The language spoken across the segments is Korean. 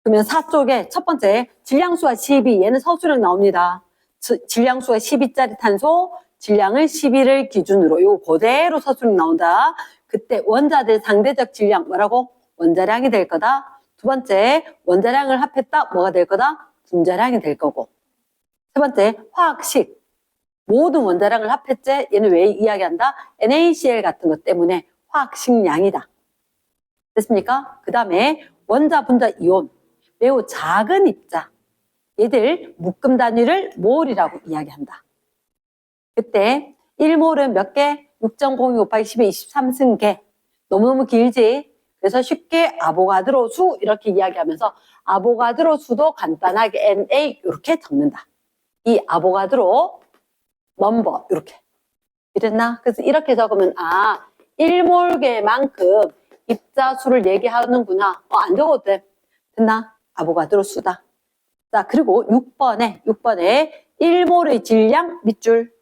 그러면 4쪽에 첫 번째 질량수가 12, 얘는 서술형 나옵니다. 질량수가 12짜리 탄소, 질량을 12를 기준으로 요 그대로 서술형 나온다. 그때 원자들 상대적 질량 뭐라고? 원자량이 될 거다. 두 번째 원자량을 합했다. 뭐가 될 거다? 분자량이 될 거고. 세 번째 화학식. 모든 원자량을 합했지? 얘는 왜 이야기한다? NaCl 같은 것 때문에 화학식량이다. 됐습니까? 그 다음에 원자, 분자, 이온. 매우 작은 입자. 얘들 묶음 단위를 몰이라고 이야기한다. 그때 1몰은 몇 개? 6.02 곱하기 10의 23승계. 너무너무 길지? 그래서 쉽게 아보가드로 수 이렇게 이야기하면서 아보가드로 수도 간단하게 NA 이렇게 적는다. 이 아보가드로 넘버 이렇게. 이랬나? 그래서 이렇게 적으면 1몰계만큼 입자 수를 얘기하는구나. 안 적어도 돼. 됐나? 아보가드로 수다. 자, 그리고 6번에 1몰의 질량 밑줄.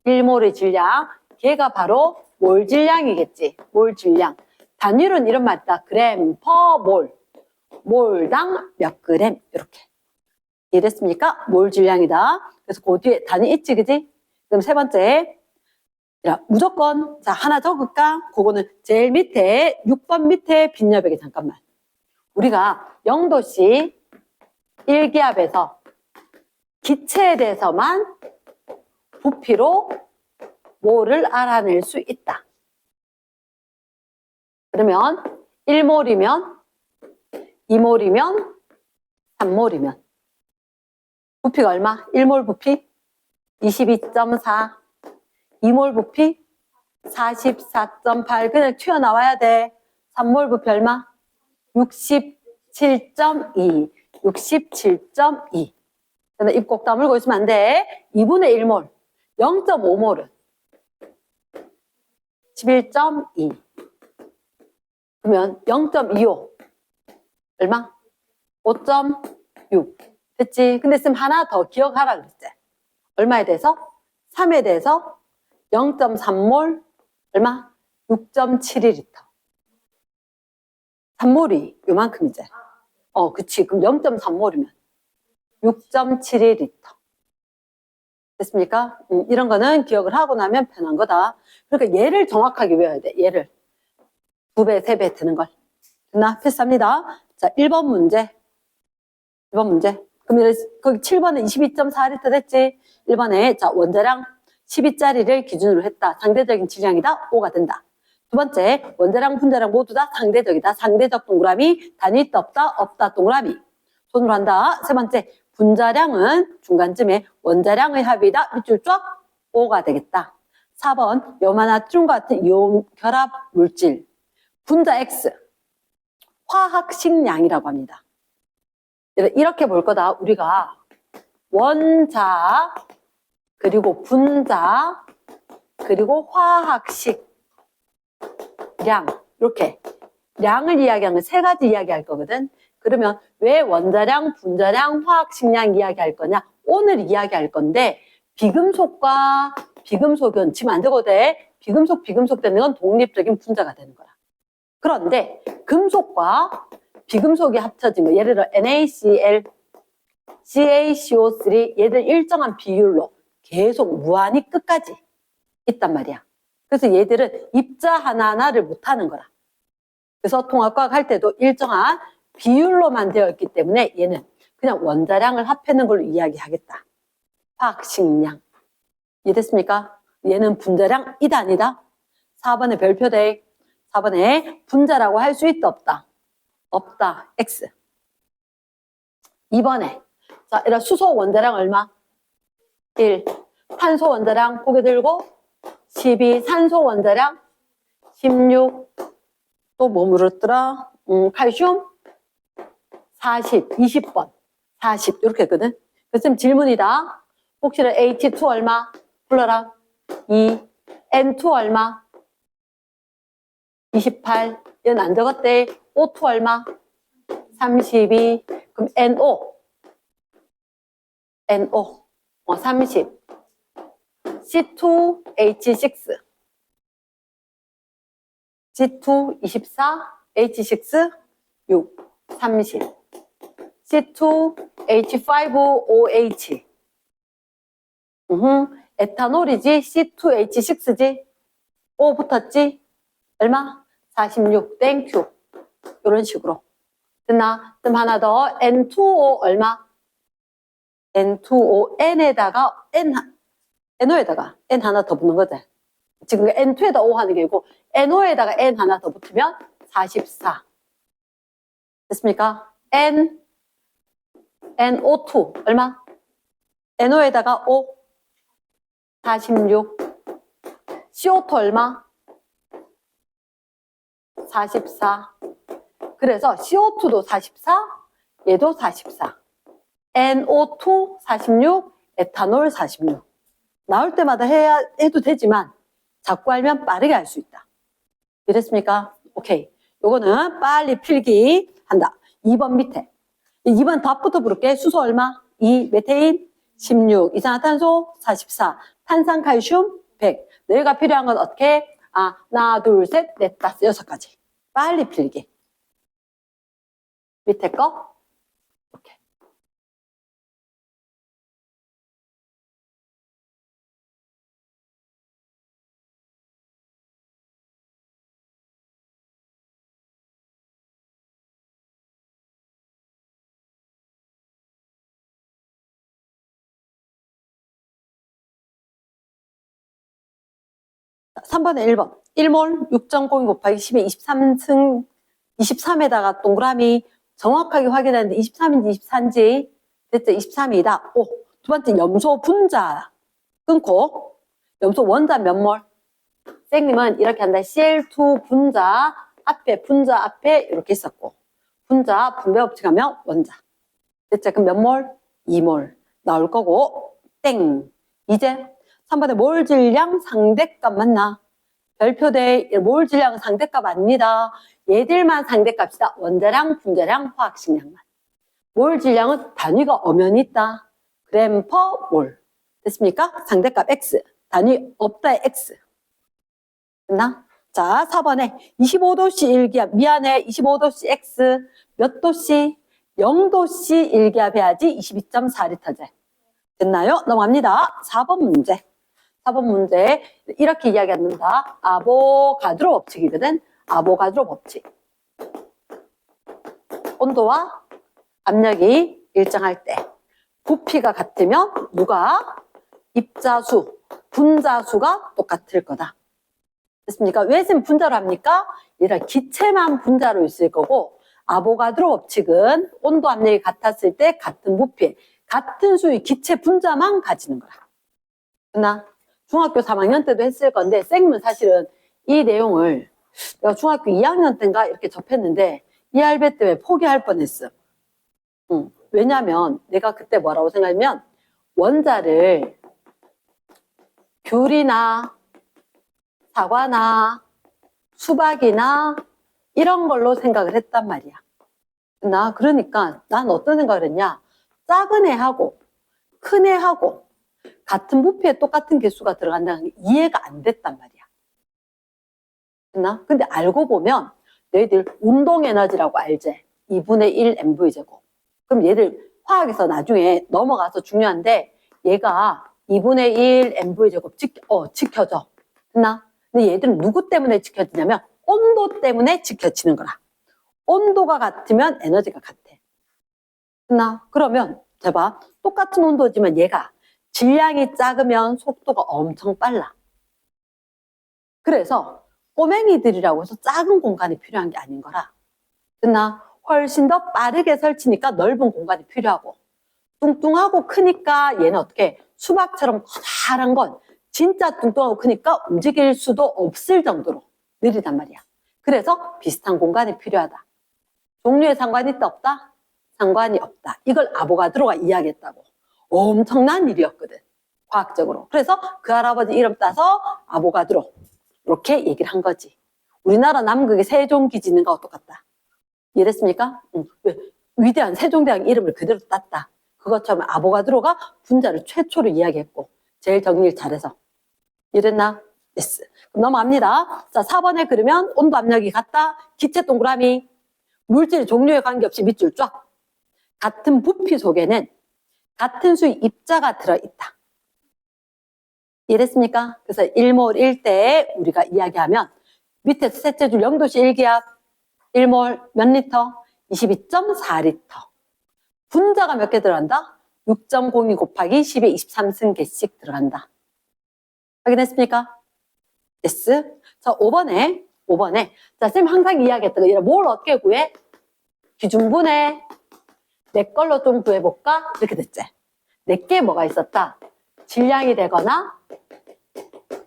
1몰의 질량. 걔가 바로 몰 질량이겠지. 몰 질량. 단위로는 이런 말 있다. 그램 퍼 몰. 몰당 몇 그램. 이렇게. 이해됐습니까? 몰 질량이다. 그래서 그 뒤에 단위 있지, 그지? 그럼 세 번째. 야, 무조건. 자, 하나 적을까? 그거는 제일 밑에, 6번 밑에 빈여백에 잠깐만. 우리가 0도씨 1기압에서 기체에 대해서만 부피로 몰을 알아낼 수 있다. 그러면 1몰이면 2몰이면 3몰이면 부피가 얼마? 1몰 부피 22.4, 2몰 부피 44.8. 그냥 튀어나와야 돼. 3몰 부피 얼마? 67.2. 67.2. 입 꼭 다물고 있으면 안 돼. 2분의 1몰. 0.5몰은 11.2. 그러면 0.25. 얼마? 5.6. 됐지? 근데 쌤 하나 더 기억하라 그랬지? 얼마에 대해서? 3에 대해서 0.3몰 얼마? 6.72L. 3몰이 요만큼이지. 그치. 그럼 0.3몰이면 6.72L. 됐습니까? 이런 거는 기억을 하고 나면 편한 거다. 그러니까 얘를 정확하게 외워야 돼. 얘를 2배, 3배 드는 걸. 됐나? 패스합니다. 자, 1번 문제. 1번 문제. 그럼 거기 7번에 22.4L 됐지? 1번에 자, 원자량 12짜리를 기준으로 했다. 상대적인 질량이다. 5가 된다. 두 번째, 원자량, 분자량 모두 다 상대적이다. 상대적 동그라미, 단위 있다, 없다, 없다, 동그라미. 손으로 한다. 세 번째, 분자량은 중간쯤에 원자량의 합이다. 밑줄 쫙 5가 되겠다. 4번, 염화나트륨과 같은 이온 결합 물질. 분자 X. 화학식량이라고 합니다. 이렇게 볼 거다. 우리가 원자, 그리고 분자, 그리고 화학식 량. 이렇게 량을 이야기하면 세 가지 이야기할 거거든. 그러면 왜 원자량, 분자량, 화학식량 이야기할 거냐? 오늘 이야기할 건데 비금속과 비금속은 지금 안 적어도 돼. 비금속 되는 건 독립적인 분자가 되는 거라. 그런데 금속과 비금속이 합쳐진 거, 예를 들어 NaCl, CaCO3 얘들 일정한 비율로 계속 무한히 끝까지 있단 말이야. 그래서 얘들은 입자 하나하나를 못하는 거라. 그래서 통합과학 할 때도 일정한 비율로만 되어 있기 때문에 얘는 그냥 원자량을 합해는 걸로 이야기하겠다. 화학식량. 이해됐습니까? 얘는 분자량 이다 아니다? 4번에 별표대. 4번에 분자라고 할 수 있다 없다? 없다. X. 2번에 자, 이런 수소 원자량 얼마? 1. 탄소 원자량 고개 들고 12. 산소 원자량 16. 또 뭐 물었더라? 칼슘 40. 20번. 40. 이렇게 했거든. 그래서 질문이다. 혹시나 H2 얼마? 불러라. 2. N2 얼마? 28. 얘는 안 적었대. O2 얼마? 32. 그럼 NO. 30. C2H6. C2 24. H6 6. 30. C2H5OH. 에탄올이지 C2H6지. O 붙었지? 얼마? 46. 땡큐. 이런 식으로. 됐나? 그럼 하나 더. N2O 얼마? N2O. N에다가 NO에다가 N 하나 더 붙는 거지. 지금 N2에다 O 하는 게 아니고 NO에다가 N 하나 더 붙으면 44. 됐습니까? NO2 얼마? NO에다가 O 46. CO2 얼마? 44. 그래서 CO2도 44, 얘도 44. NO2 46, 에탄올 46. 나올 때마다 해도 되지만 자꾸 알면 빠르게 할 수 있다. 이랬습니까? 오케이. 요거는 빨리 필기 한다. 2번 밑에. 2번 답부터 부를게. 수소 얼마? 2. 메테인 16. 이산화탄소 44. 탄산칼슘 100. 너희가 필요한 건 어떻게? 하나, 둘, 셋, 넷, 다섯, 6가지. 빨리 필기. 밑에 거. 오케이. 자, 3번에 1번. 1몰 6.02 곱하기 10의 23승 23에다가 동그라미 정확하게 확인하는데 23인지 24인지 됐죠? 23이다. 오, 두 번째 염소 분자 끊고 염소 원자 몇 몰? 선생님은 이렇게 한다. Cl2 분자 앞에 이렇게 있었고 분자 분배 법칙하면 원자 됐죠? 그럼 몇 몰? 2몰 나올 거고 땡. 이제 3번에 몰 질량 상대값 맞나? 별표대 몰 질량 상대값 아닙니다. 얘들만 상대값이다. 원자량, 분자량, 화학식량만. 몰 질량은 단위가 엄연히 있다. 그램 퍼 몰. 됐습니까? 상대값 X. 단위 없다 X. 됐나? 자, 4번에 25도씨 일기압. 미안해. 25도씨 X. 몇 도씨? 0도씨 일기압 해야지 22.4리터제. 됐나요? 넘어갑니다. 4번 문제. 4번 문제 이렇게 이야기한다. 아보가드로 법칙이거든. 아보가드로 법칙. 온도와 압력이 일정할 때 부피가 같으면 누가? 입자수, 분자수가 똑같을 거다. 됐습니까? 왜 쌤 분자로 합니까? 얘를 기체만 분자로 있을 거고 아보가드로 법칙은 온도 압력이 같았을 때 같은 부피, 같은 수의 기체 분자만 가지는 거라. 됐나? 중학교 3학년 때도 했을 건데 쌤은 사실은 이 내용을 내가 중학교 2학년 때인가 이렇게 접했는데 이 할배 때문에 포기할 뻔했어. 왜냐면 내가 그때 뭐라고 생각하면 원자를 귤이나 사과나 수박이나 이런 걸로 생각을 했단 말이야. 그러니까 난 어떤 생각을 했냐. 작은 애하고 큰 애하고 같은 부피에 똑같은 개수가 들어간다는 게 이해가 안 됐단 말이야. 근데 알고 보면 너희들 운동에너지라고 알지? 2분의 1 mv제곱. 그럼 얘들 화학에서 나중에 넘어가서 중요한데 얘가 2분의 1 mv제곱 지켜져. 근데 얘들은 누구 때문에 지켜지냐면 온도 때문에 지켜지는 거라. 온도가 같으면 에너지가 같아. 그러면 봐봐. 똑같은 온도지만 얘가 질량이 작으면 속도가 엄청 빨라. 그래서 꼬맹이들이라고 해서 작은 공간이 필요한 게 아닌 거라. 훨씬 더 빠르게 설치니까 넓은 공간이 필요하고 뚱뚱하고 크니까 얘는 어떻게 수박처럼 커다란 건 진짜 뚱뚱하고 크니까 움직일 수도 없을 정도로 느리단 말이야. 그래서 비슷한 공간이 필요하다. 종류에 상관이 있다 없다? 상관이 없다. 이걸 아보가드로가 이야기했다고. 엄청난 일이었거든. 과학적으로. 그래서 그 할아버지 이름 따서 아보가드로 이렇게 얘기를 한 거지. 우리나라 남극의 세종기 짓는 거하고 똑같다. 이해됐습니까? 왜? 위대한 세종대왕 이름을 그대로 땄다. 그것처럼 아보가드로가 분자를 최초로 이야기했고 제일 정리를 잘해서. 이랬나? yes. 그럼 넘어갑니다. 자, 4번에 그러면 온도 압력이 같다. 기체 동그라미. 물질 종류에 관계없이 밑줄 쫙. 같은 부피 속에는 같은 수의 입자가 들어있다. 이해됐습니까? 그래서 1몰일 때 우리가 이야기하면 밑에 셋째 줄 0도씨 1기압 1몰 몇 리터? 22.4리터. 분자가 몇 개 들어간다? 6.02 곱하기 10의 23승계씩 들어간다. 확인했습니까? yes. 자, 5번에. 자, 쌤 항상 이야기했던 거. 뭘 어떻게 구해? 기준분해. 내 걸로 좀 구해볼까? 이렇게 됐지. 내게 뭐가 있었다? 질량이 되거나,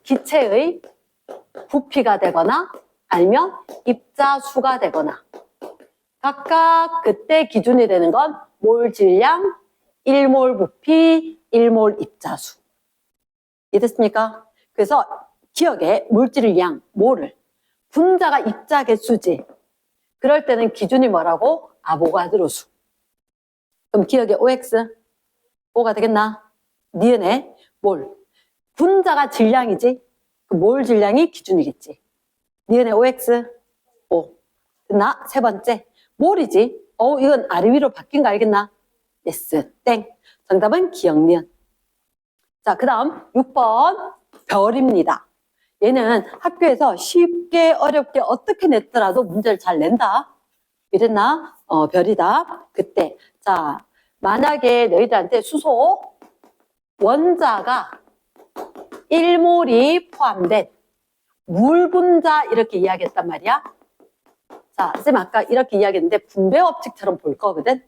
기체의 부피가 되거나, 아니면 입자수가 되거나. 각각 그때 기준이 되는 건 몰 질량, 1몰 부피, 1몰 입자수. 이해됐습니까? 그래서 기억에 물질량, 몰을 분자가 입자 개수지. 그럴 때는 기준이 뭐라고? 아보가드로 수. 그럼 기억에 OX, O가 되겠나? 니은에 몰. 분자가 질량이지. 그 몰 질량이 기준이겠지. 니은에 OX, O. 됐나? 세 번째, 몰이지. 이건 아래 위로 바뀐 거 알겠나? yes, 땡. 정답은 기억 니은. 자, 그 다음 6번 별입니다. 얘는 학교에서 쉽게 어렵게 어떻게 냈더라도 문제를 잘 낸다. 이랬나? 별이다. 그때 자, 만약에 너희들한테 수소 원자가 1몰이 포함된 물 분자 이렇게 이야기했단 말이야. 자, 쌤 아까 이렇게 이야기했는데 분배 법칙처럼 볼 거거든.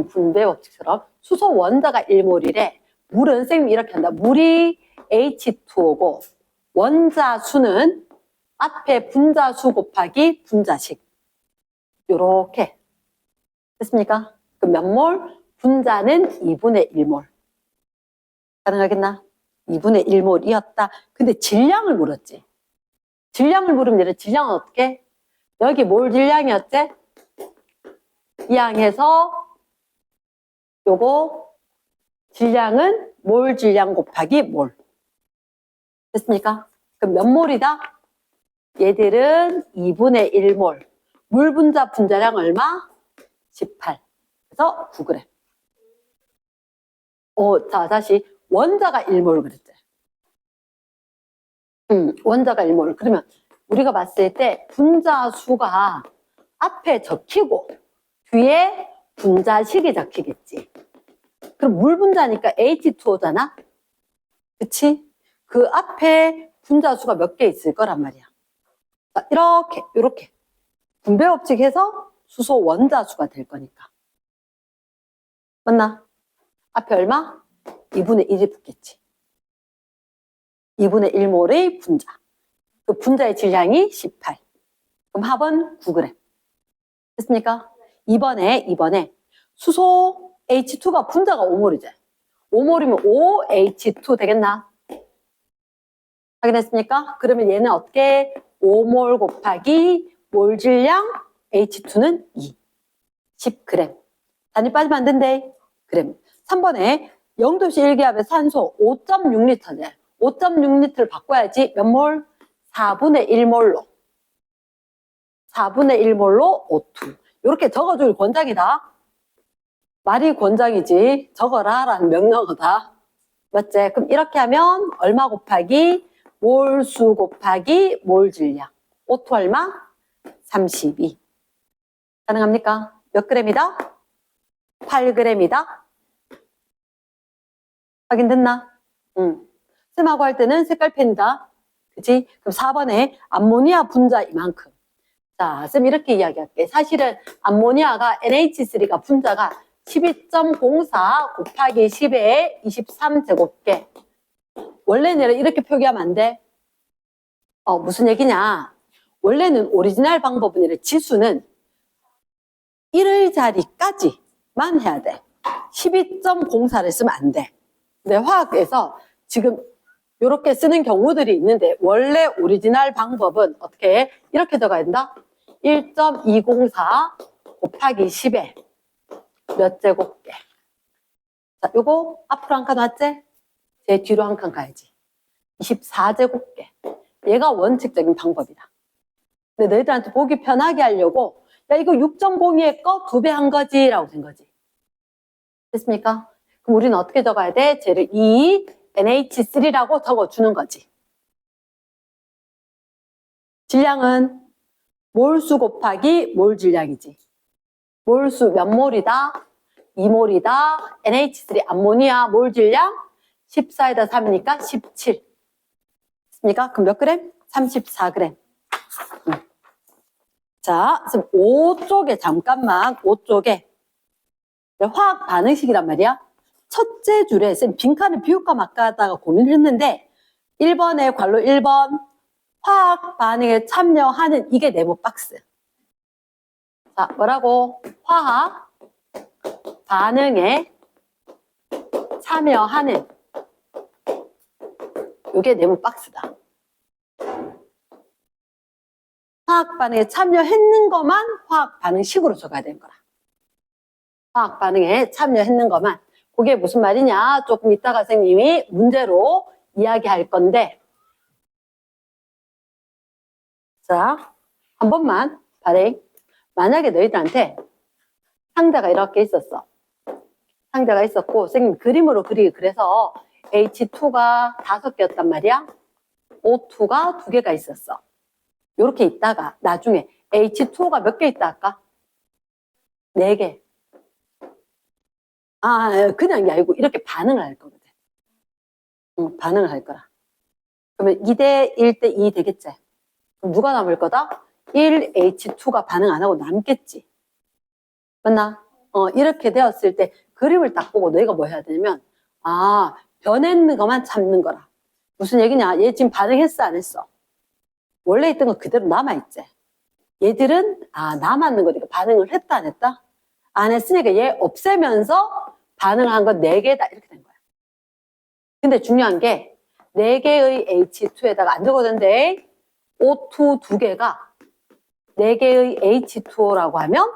분배 법칙처럼 수소 원자가 1몰이래. 물은 쌤이 이렇게 한다. 물이 H2O고 원자 수는 앞에 분자 수 곱하기 분자식. 요렇게 됐습니까? 그럼 몇 몰? 분자는 2분의 1몰. 가능하겠나? 2분의 1몰이었다. 근데 질량을 물었지. 질량을 물으면 얘는 질량은 어떻게? 여기 몰 질량이었지? 이 항에서 요거 질량은 몰 질량 곱하기 몰. 됐습니까? 그럼 몇 몰이다? 얘들은 2분의 1몰. 물 분자 분자량 얼마? 18. 그래서 9g. 자, 다시 원자가 1몰 그랬지. 원자가 1몰. 그러면 우리가 봤을 때 분자 수가 앞에 적히고 뒤에 분자식이 적히겠지. 그럼 물 분자니까 H2O잖아? 그치? 그 앞에 분자 수가 몇 개 있을 거란 말이야. 자, 이렇게 분배 법칙 해서 수소 원자 수가 될 거니까. 맞나? 앞에 얼마? 2분의 1이 붙겠지. 2분의 1몰의 분자. 그 분자의 질량이 18. 그럼 합은 9g. 됐습니까? 2번에 수소 H2가 분자가 5몰이지. 5몰이면 OH2 되겠나? 확인했습니까? 그러면 얘는 어떻게? 5몰 곱하기 몰 질량 H2는 2. 10g. 단위 빠지면 안 된대. 그램. 3번에 0도씨 1기압의 산소 5.6리터네. 5.6리터를 바꿔야지 몇 몰? 4분의 1몰로. 4분의 1몰로 O2. 이렇게 적어줄 권장이다. 말이 권장이지. 적어라 라는 명령어다. 맞지? 그럼 이렇게 하면 얼마 곱하기 몰수 곱하기 몰 질량. O2 얼마? 32. 가능합니까? 몇 g이다? 8g이다. 확인됐나? 쌤하고 할 때는 색깔펜이다. 그치? 그럼 4번에 암모니아 분자 이만큼. 자, 쌤 이렇게 이야기할게. 사실은 암모니아가 NH3가 분자가 12.04 곱하기 10의 23제곱계. 원래는 이렇게 표기하면 안 돼. 무슨 얘기냐? 원래는 오리지널 방법은 이래. 지수는 1의 자리까지만 해야 돼. 12.04를 쓰면 안 돼. 근데 화학에서 지금 이렇게 쓰는 경우들이 있는데 원래 오리지널 방법은 어떻게 해? 이렇게 들어가야 된다. 1.204 곱하기 10에 몇 제곱계. 자, 요거 앞으로 한 칸 왔지? 제 뒤로 한 칸 가야지. 24제곱계. 얘가 원칙적인 방법이다. 근데 너희들한테 보기 편하게 하려고 야 이거 6.02의 거 2배 한 거지 라고 된 거지. 됐습니까? 그럼 우리는 어떻게 적어야 돼? 쟤를 NH3라고 적어주는 거지. 질량은 몰수 곱하기 몰 질량이지. 몰수 몇 몰이다? 2몰이다. NH3 암모니아 몰 질량 14에다 3이니까 17. 됐습니까? 그럼 몇 그램? 34g. 자, 지금 5쪽에 잠깐만 5쪽에 화학 반응식이란 말이야. 첫째 줄에 쌤 빈칸을 비울까 말까 하다가 고민을 했는데 1번에 괄호 1번 화학 반응에 참여하는 이게 네모 박스. 자, 뭐라고? 화학 반응에 참여하는 이게 네모 박스다. 화학 반응에 참여했는 것만 화학 반응식으로 적어야 되는 거라. 화학 반응에 참여했는 것만. 그게 무슨 말이냐? 조금 이따가 선생님이 문제로 이야기할 건데. 자, 한 번만 발행. 만약에 너희들한테 상자가 이렇게 있었어. 상자가 있었고 선생님 그림으로 그리기 그래서 H2가 5개였단 말이야. O2가 2개가 있었어. 이렇게 있다가 나중에 H2가 몇 개 있다 할까? 4개. 아, 그냥 게 아니고 이렇게 반응을 할 거거든. 반응을 할 거라. 그러면 2대 1대 2 되겠지? 그럼 누가 남을 거다? 1H2가 반응 안 하고 남겠지. 맞나? 이렇게 되었을 때 그림을 딱 보고 너희가 뭐 해야 되냐면 아, 변했는 것만 참는 거라. 무슨 얘기냐? 얘 지금 반응했어 안 했어? 원래 있던 거 그대로 남아있지. 얘들은 남았는 거니까 반응을 했다 안 했다? 안 했으니까 얘 없애면서 반응을 한 건 4개다 이렇게 된 거야. 근데 중요한 게 4개의 H2에다가 안 적어졌는데 O2 2개가 4개의 H2O라고 하면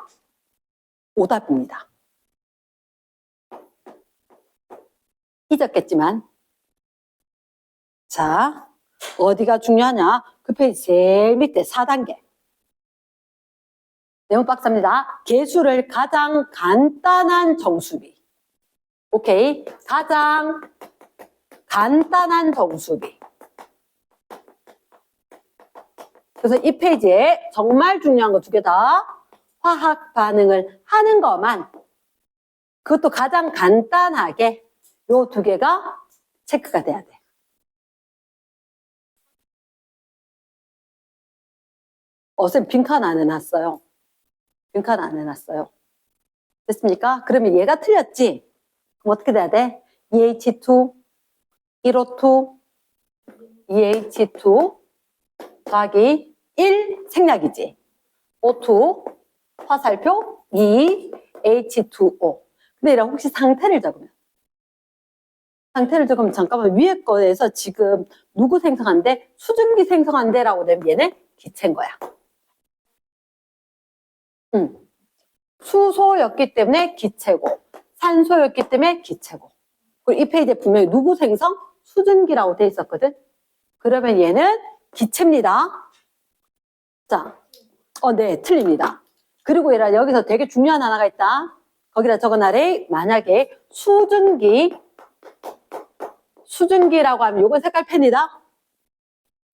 오답입니다. 잊었겠지만 자, 어디가 중요하냐? 그 페이지 제일 밑에 4단계. 네모 박스입니다. 계수를 가장 간단한 정수비. 오케이. 가장 간단한 정수비. 그래서 이 페이지에 정말 중요한 거 2개다. 화학 반응을 하는 것만. 그것도 가장 간단하게 요 2개가 체크가 돼야 돼. 쌤 빈칸 안 해놨어요. 빈칸 안 해놨어요. 됐습니까? 그러면 얘가 틀렸지? 그럼 어떻게 돼야 돼? EH2, 1O2, EH2 더하기 1 생략이지. O2, 화살표 2, H2O. 근데 이랑 혹시 상태를 적으면 잠깐만 위에 거에서 지금 누구 생성한대? 수증기 생성한대라고 되면 얘는 기체인 거야. 수소였기 때문에 기체고 산소였기 때문에 기체고. 그리고 이 페이지에 분명히 누구 생성? 수증기라고 돼 있었거든. 그러면 얘는 기체입니다. 자, 네, 틀립니다. 그리고 얘라 여기서 되게 중요한 하나가 있다. 거기다 적어놔래. 만약에 수증기라고 하면 요건 색깔 펜이다.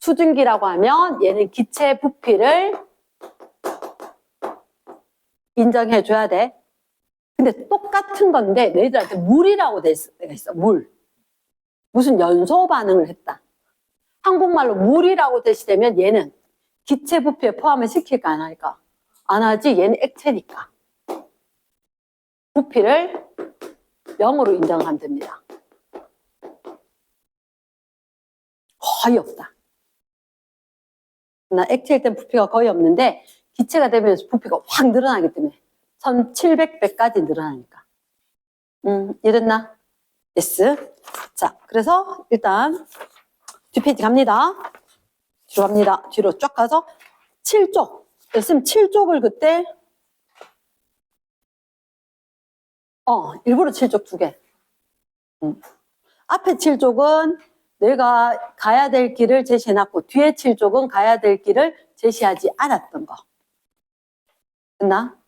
수증기라고 하면 얘는 기체 부피를 인정해줘야 돼. 근데 똑같은 건데 너희들한테 물이라고 돼 있어. 물. 무슨 연소 반응을 했다. 한국말로 물이라고 대시되면 얘는 기체 부피에 포함을 시킬까 안 할까? 안 하지. 얘는 액체니까. 부피를 0으로 인정하면 됩니다. 거의 없다. 나 액체일 땐 부피가 거의 없는데 기체가 되면 부피가 확 늘어나기 때문에 1700배까지 늘어나니까. 이랬나? yes. 자, 그래서 일단 뒷페이지 갑니다. 뒤로 갑니다. 뒤로 쫙 가서 7쪽. 쌤 7쪽을 그때 일부러 7쪽 2개. 앞에 7쪽은 내가 가야 될 길을 제시해놨고 뒤에 7쪽은 가야 될 길을 제시하지 않았던 거. 됐나?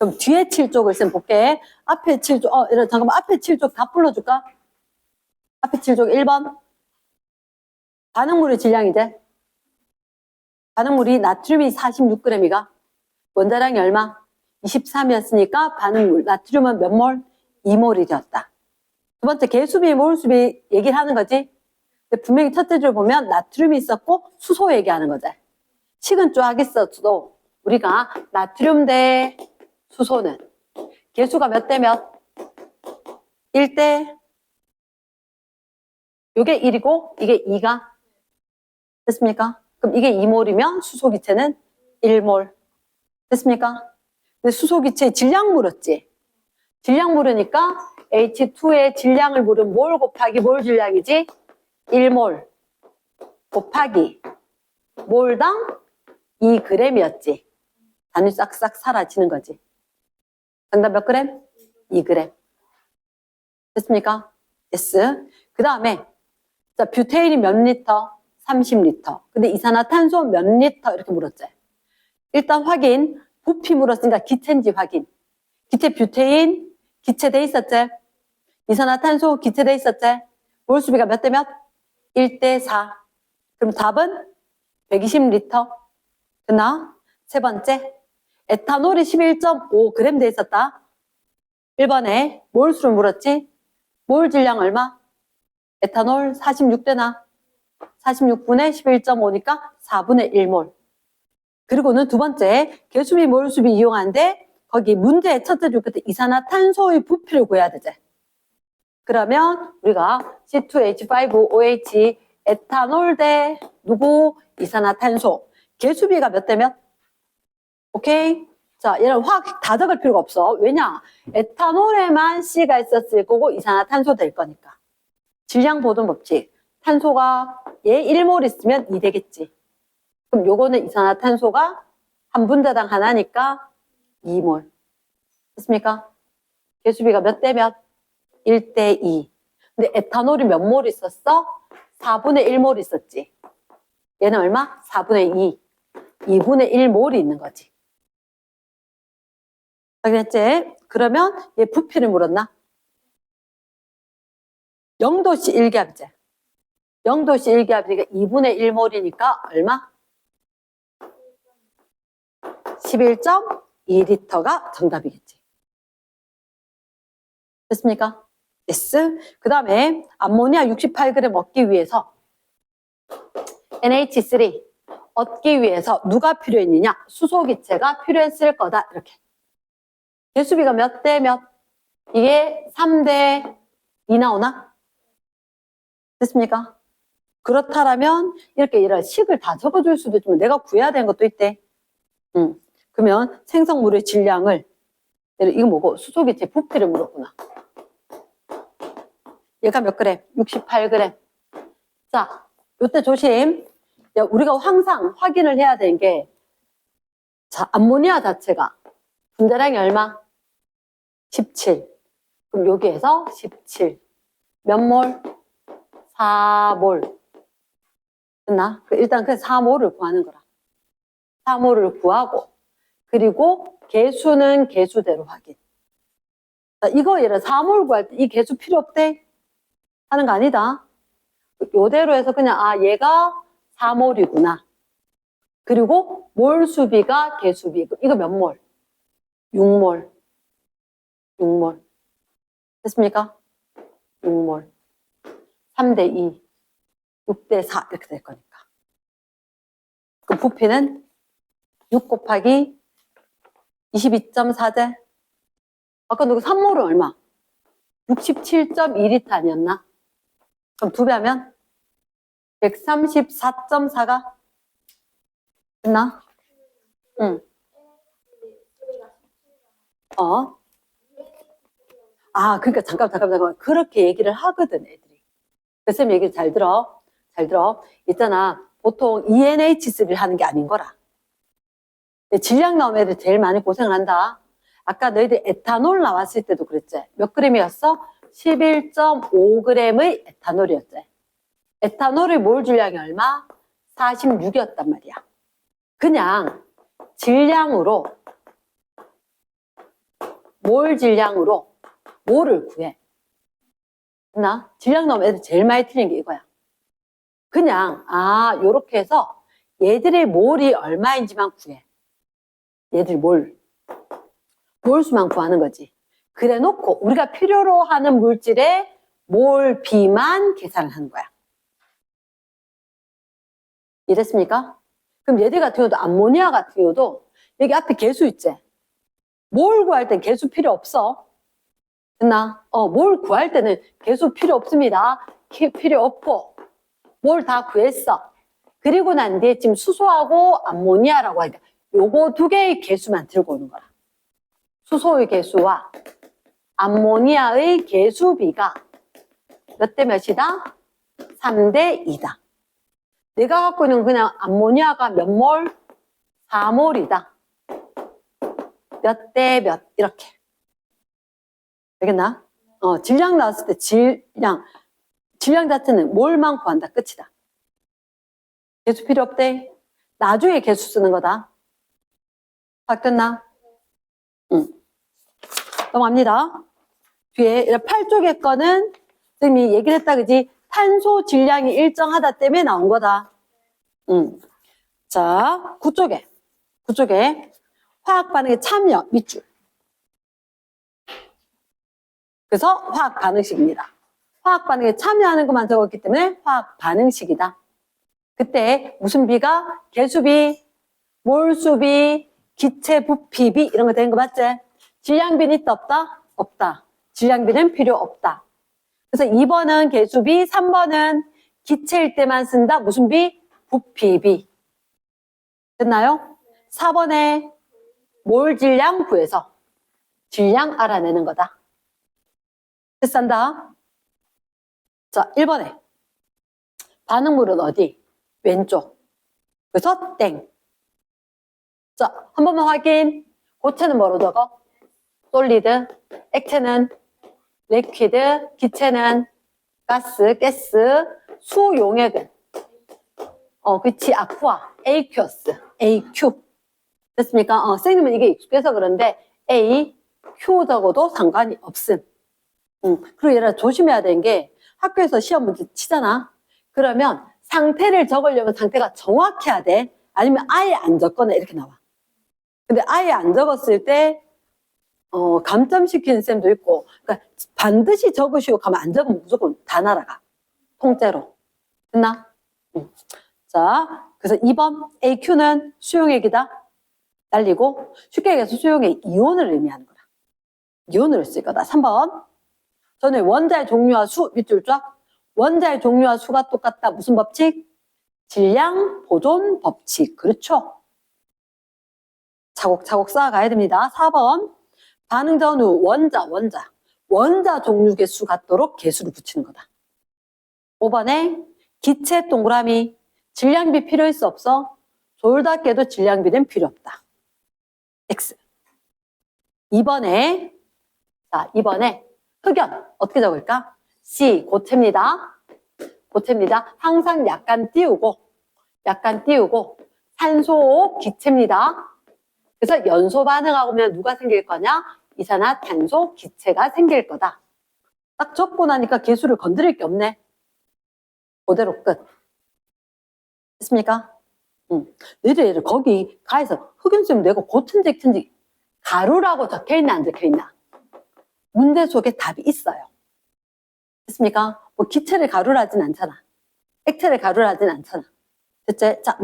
그럼 뒤에 7족을 쌤 볼게. 앞에 7족, 잠깐만, 앞에 7족 다 불러줄까? 앞에 7족 1번. 반응물의 질량이제. 반응물이 나트륨이 46g이가 원자량이 얼마? 23이었으니까 반응물, 나트륨은 몇 몰? 2몰이 되었다. 두 번째, 개수비, 몰수비 얘기를 하는 거지. 근데 분명히 첫째 줄 보면 나트륨이 있었고 수소 얘기하는 거지. 식은 쫙 있어도 우리가 나트륨 대 수소는 개수가 몇 대 몇? 1대 요게 1이고 이게 2가 됐습니까? 그럼 이게 2몰이면 수소기체는 1몰 됐습니까? 근데 수소기체의 질량 물었지. 질량 물으니까 H2의 질량을 물은 몰 곱하기 몰 질량이지 1몰 곱하기 몰당 2g이었지. 단위 싹싹 사라지는 거지. 정답 몇 그램? 2g. 됐습니까? yes. 그 다음에 자 뷰테인이 몇 리터? 30리터. 근데 이산화탄소 몇 리터? 이렇게 물었지. 일단 확인. 부피 물었으니까 기체인지 확인. 기체 뷰테인 기체돼 있었지. 이산화탄소 기체돼 있었지. 몰수비가 몇 대 몇? 1대 4. 그럼 답은 120리터. 됐나? 세 번째. 에탄올이 11.5g 돼 있었다. 1번에 몰수를 물었지. 몰 질량 얼마? 에탄올 46대나 46분의 11.5니까 4분의 1몰. 그리고는 두 번째 개수비 몰수비 이용하는데 거기 문제 첫째 줄 끝에 이산화탄소의 부피를 구해야 되지. 그러면 우리가 C2H5OH 에탄올 대 누구? 이산화탄소. 개수비가 몇 대 몇? 오케이? 자, 얘는 화학 다 적을 필요가 없어. 왜냐? 에탄올에만 C가 있었을 거고 이산화탄소 될 거니까. 질량 보존 법칙. 탄소가 얘 1몰 있으면 2 되겠지. 그럼 요거는 이산화탄소가 한 분자당 하나니까 2몰. 됐습니까? 개수비가 몇 대 몇? 1대 2. 근데 에탄올이 몇 몰 있었어? 4분의 1몰 있었지. 얘는 얼마? 4분의 2. 2분의 1몰이 있는 거지. 알겠지? 그러면 얘 부피를 물었나? 0도씨 1기압이지. 0도씨 1기압이니까 2분의 1몰이니까 얼마? 11.2리터가 정답이겠지. 됐습니까? yes. 그 다음에 암모니아 68g 얻기 위해서 NH3 얻기 위해서 누가 필요했느냐? 수소기체가 필요했을 거다. 이렇게. 개수비가 몇 대 몇? 이게 3대 2 나오나? 됐습니까? 그렇다면 이렇게 이런 식을 다 적어줄 수도 있지만 내가 구해야 되는 것도 있대. 그러면 생성물의 질량을 이거 뭐고 수소기체 부피를 물었구나. 얘가 몇 그램? 68g. 자, 요때 조심. 야, 우리가 항상 확인을 해야 되는 게 자, 암모니아 자체가 분자량이 얼마? 17. 그럼 여기에서 17. 몇 몰? 4몰. 됐나? 일단 그 4몰을 구하는 거라. 4몰을 구하고 그리고 개수는 개수대로 확인. 자, 이거 예를 4몰 구할 때 이 개수 필요 없대? 하는 거 아니다. 요대로 해서 그냥 얘가 4몰이구나. 그리고 몰수비가 개수비. 이거 몇 몰? 6몰. 6몰. 됐습니까? 6몰. 3대 2. 6대 4 이렇게 될 거니까. 그 부피는 6 곱하기 22.4제. 아까 누구 3몰은 얼마? 67.2리터 아니었나? 그럼 2배 하면 134.4가 됐나? 응. 그러니까 잠깐. 그렇게 얘기를 하거든, 애들이. 그 쌤 얘기를 잘 들어. 잘 들어. 있잖아. 보통 ENH3를 하는 게 아닌 거라. 질량 나오면 애들 제일 많이 고생을 한다. 아까 너희들 에탄올 나왔을 때도 그랬지. 몇 그램이었어? 11.5g의 에탄올이었지. 에탄올의 몰 질량이 얼마? 46이었단 말이야. 그냥 질량으로 몰 질량으로 몰을 구해. 됐나? 질량 나오면 애들 제일 많이 틀린 게 이거야. 그냥 요렇게 해서 얘들의 몰이 얼마인지만 구해. 얘들 몰수만 구하는 거지. 그래 놓고 우리가 필요로 하는 물질의 몰 B만 계산을 하는 거야. 이랬습니까? 그럼 얘들 같은 경우도 암모니아 같은 경우도 여기 앞에 개수 있지? 몰 구할 땐 개수 필요 없어. 됐나? 몰 구할 때는 개수 필요 없습니다. 필요 없고 몰 다 구했어. 그리고 난 뒤에 지금 수소하고 암모니아라고 하니까 요거 두 개의 개수만 들고 오는 거라. 수소의 개수와 암모니아의 개수비가 몇 대 몇이다? 3대 2다. 내가 갖고 있는 그냥 암모니아가 몇 몰? 4몰이다. 몇 대 몇 이렇게. 되겠나? 질량 나왔을 때 질량 자체는 몰만 구한다. 끝이다. 개수 필요 없대. 나중에 개수 쓰는 거다. 바뀌었나? 응. 넘어갑니다. 뒤에 8쪽의 거는 선생님이 얘기를 했다 그지? 탄소 질량이 일정하다 때문에 나온 거다. 자, 9쪽에 화학 반응에 참여 밑줄. 그래서 화학 반응식입니다. 화학 반응에 참여하는 것만 적었기 때문에 화학 반응식이다. 그때 무슨 비가? 개수비, 몰수비, 기체 부피비 이런 거 되는 거 맞지? 질량비는 있다 없다? 없다. 질량비는 필요 없다. 그래서 2번은 개수비, 3번은 기체일 때만 쓴다. 무슨 비? 부피비. 됐나요? 4번에 몰 질량 구해서 질량 알아내는 거다. 됐습니다. 자, 1번에 반응물은 어디? 왼쪽. 그래서 땡. 자, 한 번만 확인. 고체는 뭐로 적어? 솔리드. 액체는 리퀴드. 기체는 가스, 수용액은 그치, 아쿠아. AQ였어. AQ. 됐습니까? 선생님은 이게 익숙해서 그런데 A, Q 적어도 상관이 없음. 그리고 얘들아 조심해야 되는 게 학교에서 시험 문제 치잖아. 그러면 상태를 적으려면 상태가 정확해야 돼. 아니면 아예 안 적거나 이렇게 나와. 근데 아예 안 적었을 때 감점시키는 쌤도 있고, 그러니까 반드시 적으시고 가면 안 적으면 무조건 다 날아가. 통째로. 됐나? 자, 그래서 2번 AQ는 수용액이다. 날리고 쉽게 얘기해서 수용액 이온을 의미하는 거다. 이온을 쓸 거다. 3번 전에 원자의 종류와 수 밑줄 쫙. 원자의 종류와 수가 똑같다. 무슨 법칙? 질량 보존 법칙. 그렇죠? 차곡차곡 쌓아가야 됩니다. 4번 반응 전후 원자 종류 개수 같도록 개수를 붙이는 거다. 5번에 기체 동그라미 질량비 필요 있어 없어? 졸다깨도 질량비는 필요 없다. X. 2번에 흑연 어떻게 적을까? C 고체입니다. 항상 약간 띄우고 산소 기체입니다. 그래서 연소 반응하고면 누가 생길 거냐? 이산화탄소 기체가 생길 거다. 딱 적고 나니까 개수를 건드릴 게 없네. 그대로 끝. 됐습니까? 너희들 거기 가에서 흑연쌤 내가 고튼지 액튼지 가루라고 적혀있나 안 적혀있나? 문제 속에 답이 있어요. 됐습니까? 뭐 기체를 가루로 하진 않잖아. 액체를 가루로 하진 않잖아. 됐지? 자,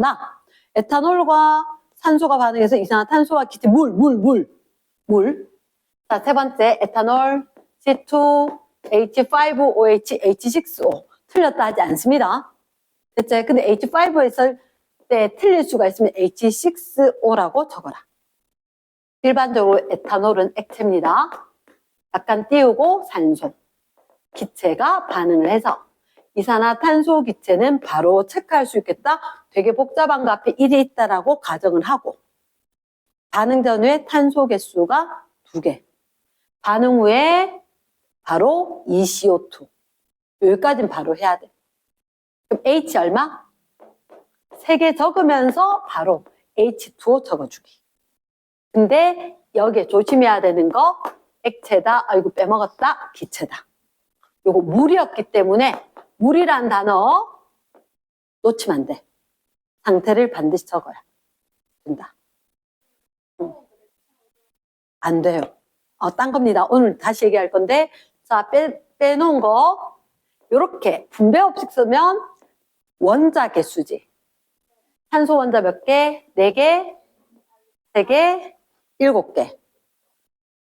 에탄올과 산소가 반응해서 이산화탄소와 기체 물. 자, 세 번째 에탄올 C2H5OH H6O 틀렸다 하지 않습니다. 됐지? 근데 H5 했을 때 틀릴 수가 있으면 H6O라고 적어라. 일반적으로 에탄올은 액체입니다. 약간 띄우고 산소. 기체가 반응을 해서 이산화탄소 기체는 바로 체크할 수 있겠다. 되게 복잡한 거 앞에 1이 있다라고 가정을 하고 반응 전후에 탄소 개수가 2개. 반응 후에 바로 ECO2. 여기까지는 바로 해야 돼. 그럼 H 얼마? 3개 적으면서 바로 H2O 적어주기. 근데 여기에 조심해야 되는 거 액체다. 아이고 빼먹었다. 기체다. 요거 물이었기 때문에 물이란 단어 놓치면 안 돼. 상태를 반드시 적어야 된다. 안 돼요. 딴 겁니다. 오늘 다시 얘기할 건데, 자, 빼놓은 거, 요렇게 분배 없이 쓰면 원자 개수지. 산소 원자 몇 개? 4개, 3개, 7개.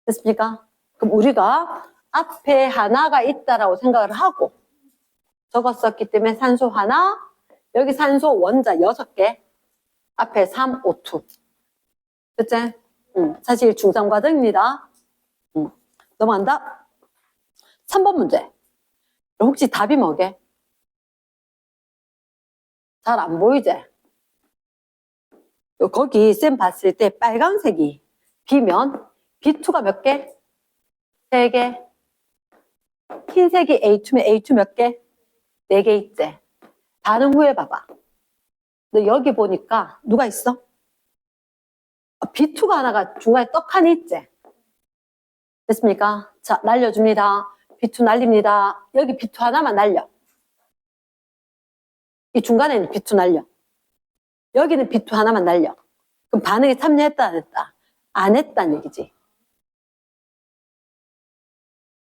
됐습니까? 그럼 우리가 앞에 하나가 있다라고 생각을 하고 적었었기 때문에 산소 하나, 여기 산소 원자 6개, 앞에 3, O2. 됐지? 사실 중3 과정입니다. 넘어간다. 3번 문제. 혹시 답이 뭐게? 잘 안 보이지? 거기 쌤 봤을 때 빨간색이 B면 B2가 몇 개? 3개. 흰색이 A2면 A2 몇 개? 4개 있지? 반응 후에 봐봐. 너 여기 보니까 누가 있어? B2가 하나가 중간에 떡하니 있지? 됐습니까? 자, 날려줍니다. B2 날립니다. 여기 B2 하나만 날려. 이 중간에 있는 B2 날려. 여기는 B2 하나만 날려. 그럼 반응에 참여했다, 안 했다? 안 했다는 얘기지.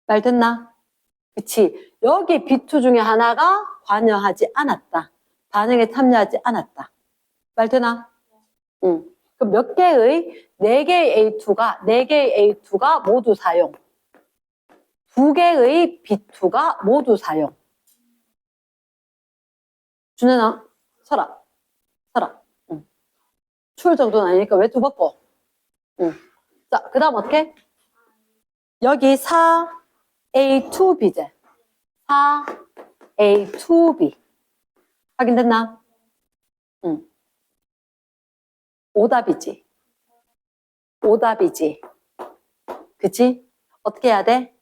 말 됐나? 그치. 여기 B2 중에 하나가 관여하지 않았다. 반응에 참여하지 않았다. 말 되나? 응. 그럼 몇 개의, 4개의 A2가 모두 사용. 2개의 B2가 모두 사용. 준현아, 서라. 응. 추울 정도는 아니니까 외투 벗고. 응. 자, 그 다음 어떻게? 여기 4A2B제. 4A2B. 확인됐나? 응. 오답이지. 그치? 어떻게 해야 돼?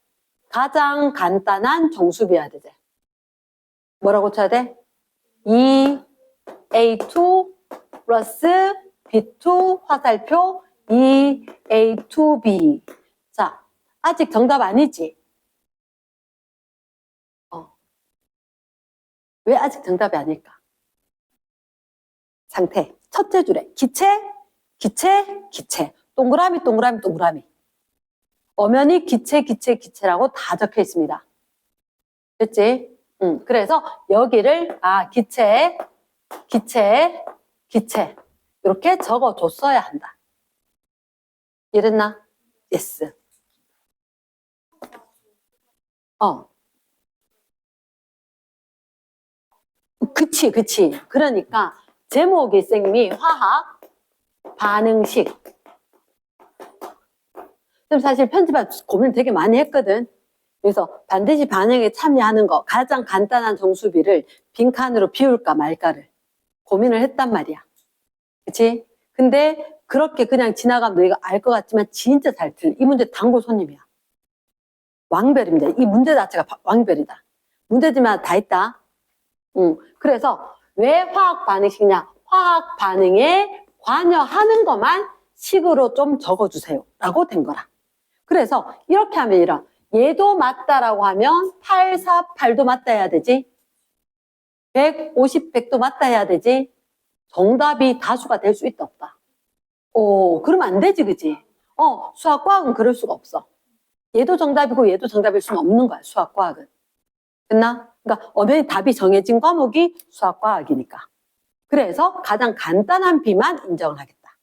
가장 간단한 정수비해야 되지. 뭐라고 쳐야 돼? 2A2 플러스 B2 화살표 2A2B. 자, 아직 정답 아니지? 왜 아직 정답이 아닐까? 상태. 첫째 줄에 기체. 동그라미. 엄연히 기체라고 다 적혀 있습니다. 됐지? 그래서 여기를 기체 이렇게 적어줬어야 한다. 이랬나? 예스. 그치. 그러니까 제목이 쌤이 화학 반응식. 좀 사실 편집할 고민을 되게 많이 했거든. 그래서 반드시 반응에 참여하는 거, 가장 간단한 정수비를 빈칸으로 비울까 말까를 고민을 했단 말이야. 그치? 근데 그렇게 그냥 지나가면 너희가 알 것 같지만 진짜 잘 틀려. 이 문제 단골 손님이야. 왕별입니다. 이 문제 자체가 왕별이다. 문제지만 다 있다. 그래서 왜 화학 반응식이냐? 화학 반응에 관여하는 것만 식으로 좀 적어주세요. 라고 된 거라. 그래서 이렇게 하면 얘도 맞다라고 하면 8, 4, 8도 맞다 해야 되지. 150, 100도 맞다 해야 되지. 정답이 다수가 될 수 있다 없다. 그러면 안 되지, 그지? 수학, 과학은 그럴 수가 없어. 얘도 정답이고 얘도 정답일 수는 없는 거야, 수학, 과학은. 됐나? 그러니까 엄연히 답이 정해진 과목이 수학, 과학이니까. 그래서 가장 간단한 비만 인정을 하겠다.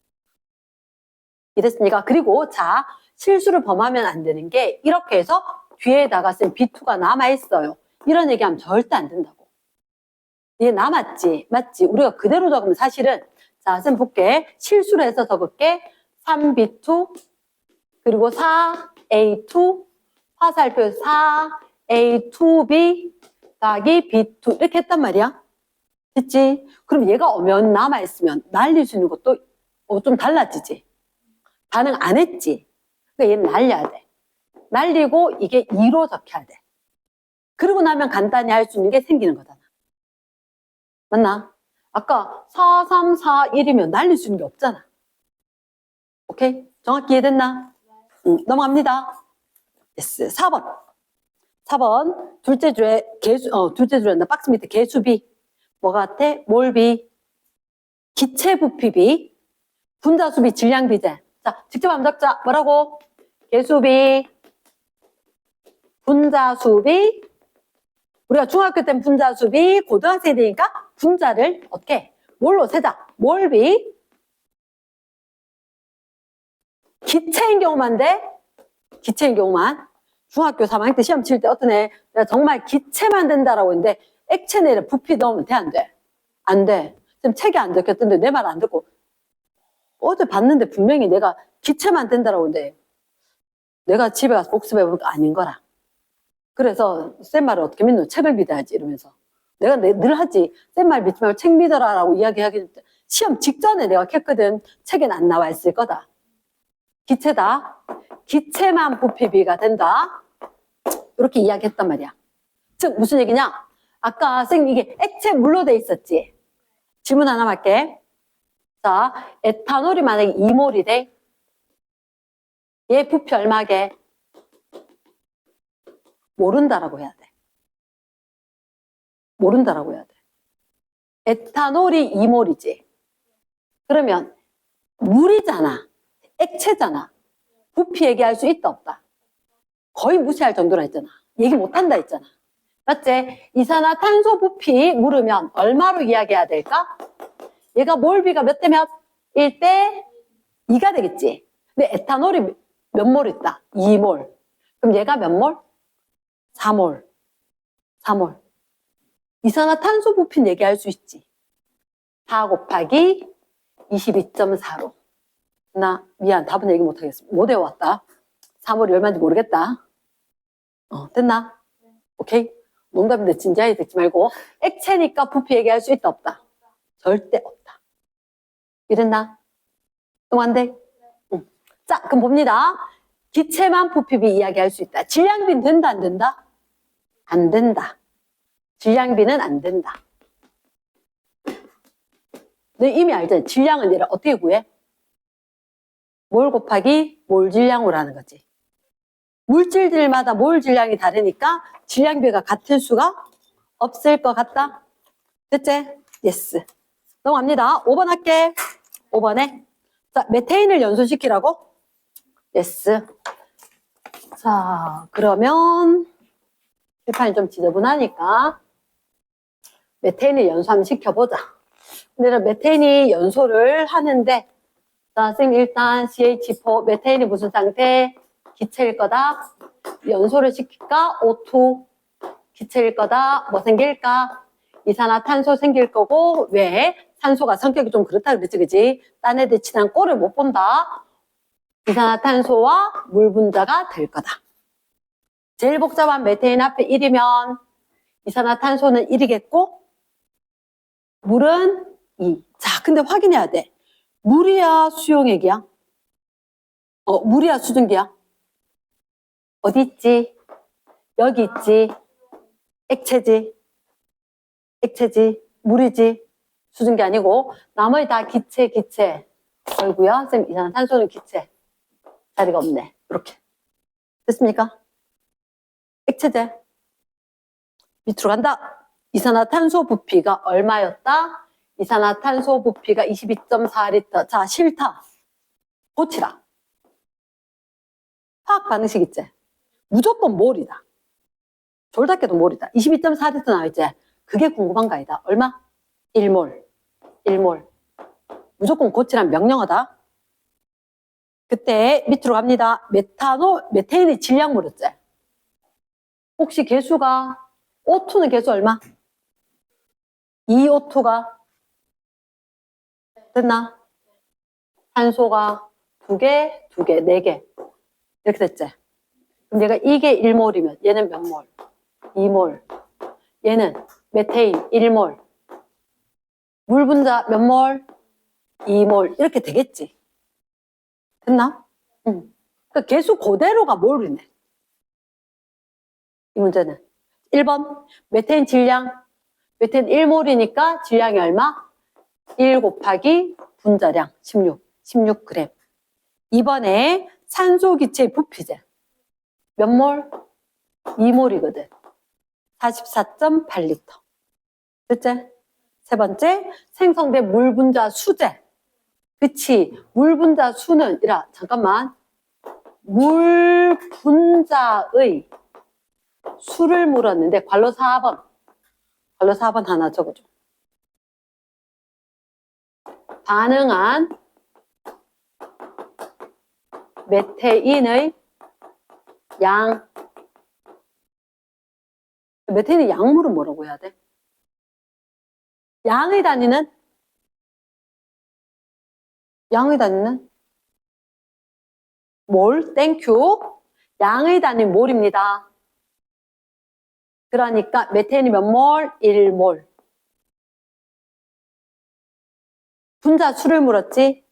이랬습니까? 그리고 자, 실수를 범하면 안 되는 게 이렇게 해서 뒤에다가 쓴 B2가 남아있어요. 이런 얘기하면 절대 안 된다고. 얘 남았지? 맞지? 우리가 그대로 적으면 사실은 자, 쌤 볼게. 실수를 해서 적을게. 3B2 그리고 4A2 화살표 4A2B 더하기 B2 이렇게 했단 말이야. 됐지? 그럼 얘가 오면 남아있으면 날릴 수 있는 것도 좀 달라지지. 반응 안 했지? 그러니까 얘는 날려야 돼. 날리고 이게 2로 적혀야 돼. 그러고 나면 간단히 할 수 있는 게 생기는 거잖아. 맞나? 아까 4, 3, 4, 1이면 날릴 수 있는 게 없잖아. 오케이? 정확히 이해됐나? 넘어갑니다. yes. 4번 둘째 줄에 둘째 줄에 박스 밑에 개수비 뭐 같아? 몰비, 기체 부피비, 분자수비, 질량비제. 자, 직접 한번 적자. 뭐라고? 개수비, 분자수비. 우리가 중학교 때는 분자수비, 고등학생이 되니까 분자를 어떻게? 뭘로 세자? 몰비. 기체인 경우만 돼. 기체인 경우만. 중학교 3학년 때 시험 칠 때 어떤 애 내가 정말 기체만 된다라고 했는데 액체 내에 부피 넣으면 돼? 안 돼? 안 돼. 지금 책에 안 적혔던데 내 말 안 듣고 어제 봤는데 분명히 내가 기체만 된다라고 했는데 내가 집에 가서 복습해보니까 아닌 거라. 그래서 쌤 말을 어떻게 믿노? 책을 믿어야지 이러면서 내가 늘 하지. 쌤 말 믿지 말고 책 믿어라라고 이야기하기 시험 직전에 내가 했거든. 책엔 안 나와 있을 거다. 기체다. 기체만 부피비가 된다. 이렇게 이야기했단 말이야. 즉 무슨 얘기냐? 아까 쌤 이게 액체 물로 돼 있었지. 질문 하나 할게. 자, 에탄올이 만약에 2몰이래. 얘 부피 얼마게? 모른다라고 해야 돼. 모른다라고 해야 돼. 에탄올이 2몰이지. 그러면 물이잖아. 액체잖아. 부피 얘기할 수 있다 없다? 거의 무시할 정도라 했잖아. 얘기 못한다 했잖아. 맞지? 이산화탄소 부피 물으면 얼마로 이야기해야 될까? 얘가 몰비가 몇 대 몇? 1대 2가 되겠지. 근데 에탄올이 몇 몰 있다? 2몰. 그럼 얘가 몇 몰? 4몰. 4몰. 이산화탄소 부피는 얘기할 수 있지. 4 곱하기 22.4로. 나 미안. 답은 얘기 못하겠어. 못 외웠다. 3월이 얼마인지 모르겠다. 됐나? 오케이? 농담인데 진지하게 듣지 말고 액체니까 부피 얘기할 수 있다 없다? 절대 없다. 이랬나? 또 안 돼? 응. 자, 그럼 봅니다. 기체만 부피비 이야기할 수 있다. 질량비는 된다 안 된다? 안 된다. 질량비는 안 된다. 너 이미 알잖아. 질량은 얘를 어떻게 구해? 몰 곱하기 몰 질량으로 하는 거지. 물질들마다 몰 질량이 다르니까 질량비가 같을 수가 없을 것 같다. 됐지? 예스. 넘어갑니다. 5번 할게. 5번에 자, 메테인을 연소시키라고? 예스. 자, 그러면 칠판이 좀 지저분하니까 메테인을 연소 한번 시켜보자. 근데 메테인이 연소를 하는데 자, 쌤 일단 CH4 메테인이 무슨 상태? 기체일 거다. 연소를 시킬까? O2 기체일 거다. 뭐 생길까? 이산화탄소 생길 거고 왜? 산소가 성격이 좀 그렇다 그랬지 그지? 딴 애들 친한 꼴을 못 본다. 이산화탄소와 물 분자가 될 거다. 제일 복잡한 메테인 앞에 1이면 이산화탄소는 1이겠고 물은 2. 자, 근데 확인해야 돼. 물이야 수용액이야? 물이야 수증기야? 어디 있지? 여기 있지? 액체지? 액체지? 물이지? 수증기 아니고 나머지 다 기체. 어이구야 쌤 이산화탄소는 기체. 자리가 없네. 이렇게 됐습니까? 액체제 밑으로 간다. 이산화탄소 부피가 얼마였다? 이산화탄소 부피가 22.4리터. 자, 싫다. 고치라. 화학 반응식 있지? 무조건 몰이다. 졸답게도 몰이다. 22.4리터 나와있지? 그게 궁금한 거 아니다. 얼마? 1몰. 1몰. 무조건 고치란 명령어다. 그때 밑으로 갑니다. 메테인의 질량 물었지? 혹시 개수가 O2는 개수 얼마? 2O2가 됐나? 산소가 2개, 4개 이렇게 됐지? 그럼 얘가 이게 1몰이면 얘는 몇 몰? 2몰. 얘는 메테인 1몰. 물 분자 몇 몰? 2몰. 이렇게 되겠지? 됐나? 응. 그러니까 개수 그대로가 몰이네. 이 문제는 1번 메테인 질량. 메테인 1몰이니까 질량이 얼마? 1 곱하기 분자량 16g. 2번에 산소 기체의 부피제. 몇 몰? 2몰이거든. 44.8리터. 둘째. 세 번째, 생성된 물 분자 수제. 그치. 물 분자 수는, 잠깐만. 물 분자의 수를 물었는데, 괄호 4번. 괄호 4번 하나 적어줘. 반응한 메테인의 양. 메테인의 양물은 뭐라고 해야 돼? 양의 단위는? 몰, 땡큐. 양의 단위 몰입니다. 그러니까 메테인이 몇 몰? 1몰. 분자 수를 물었지?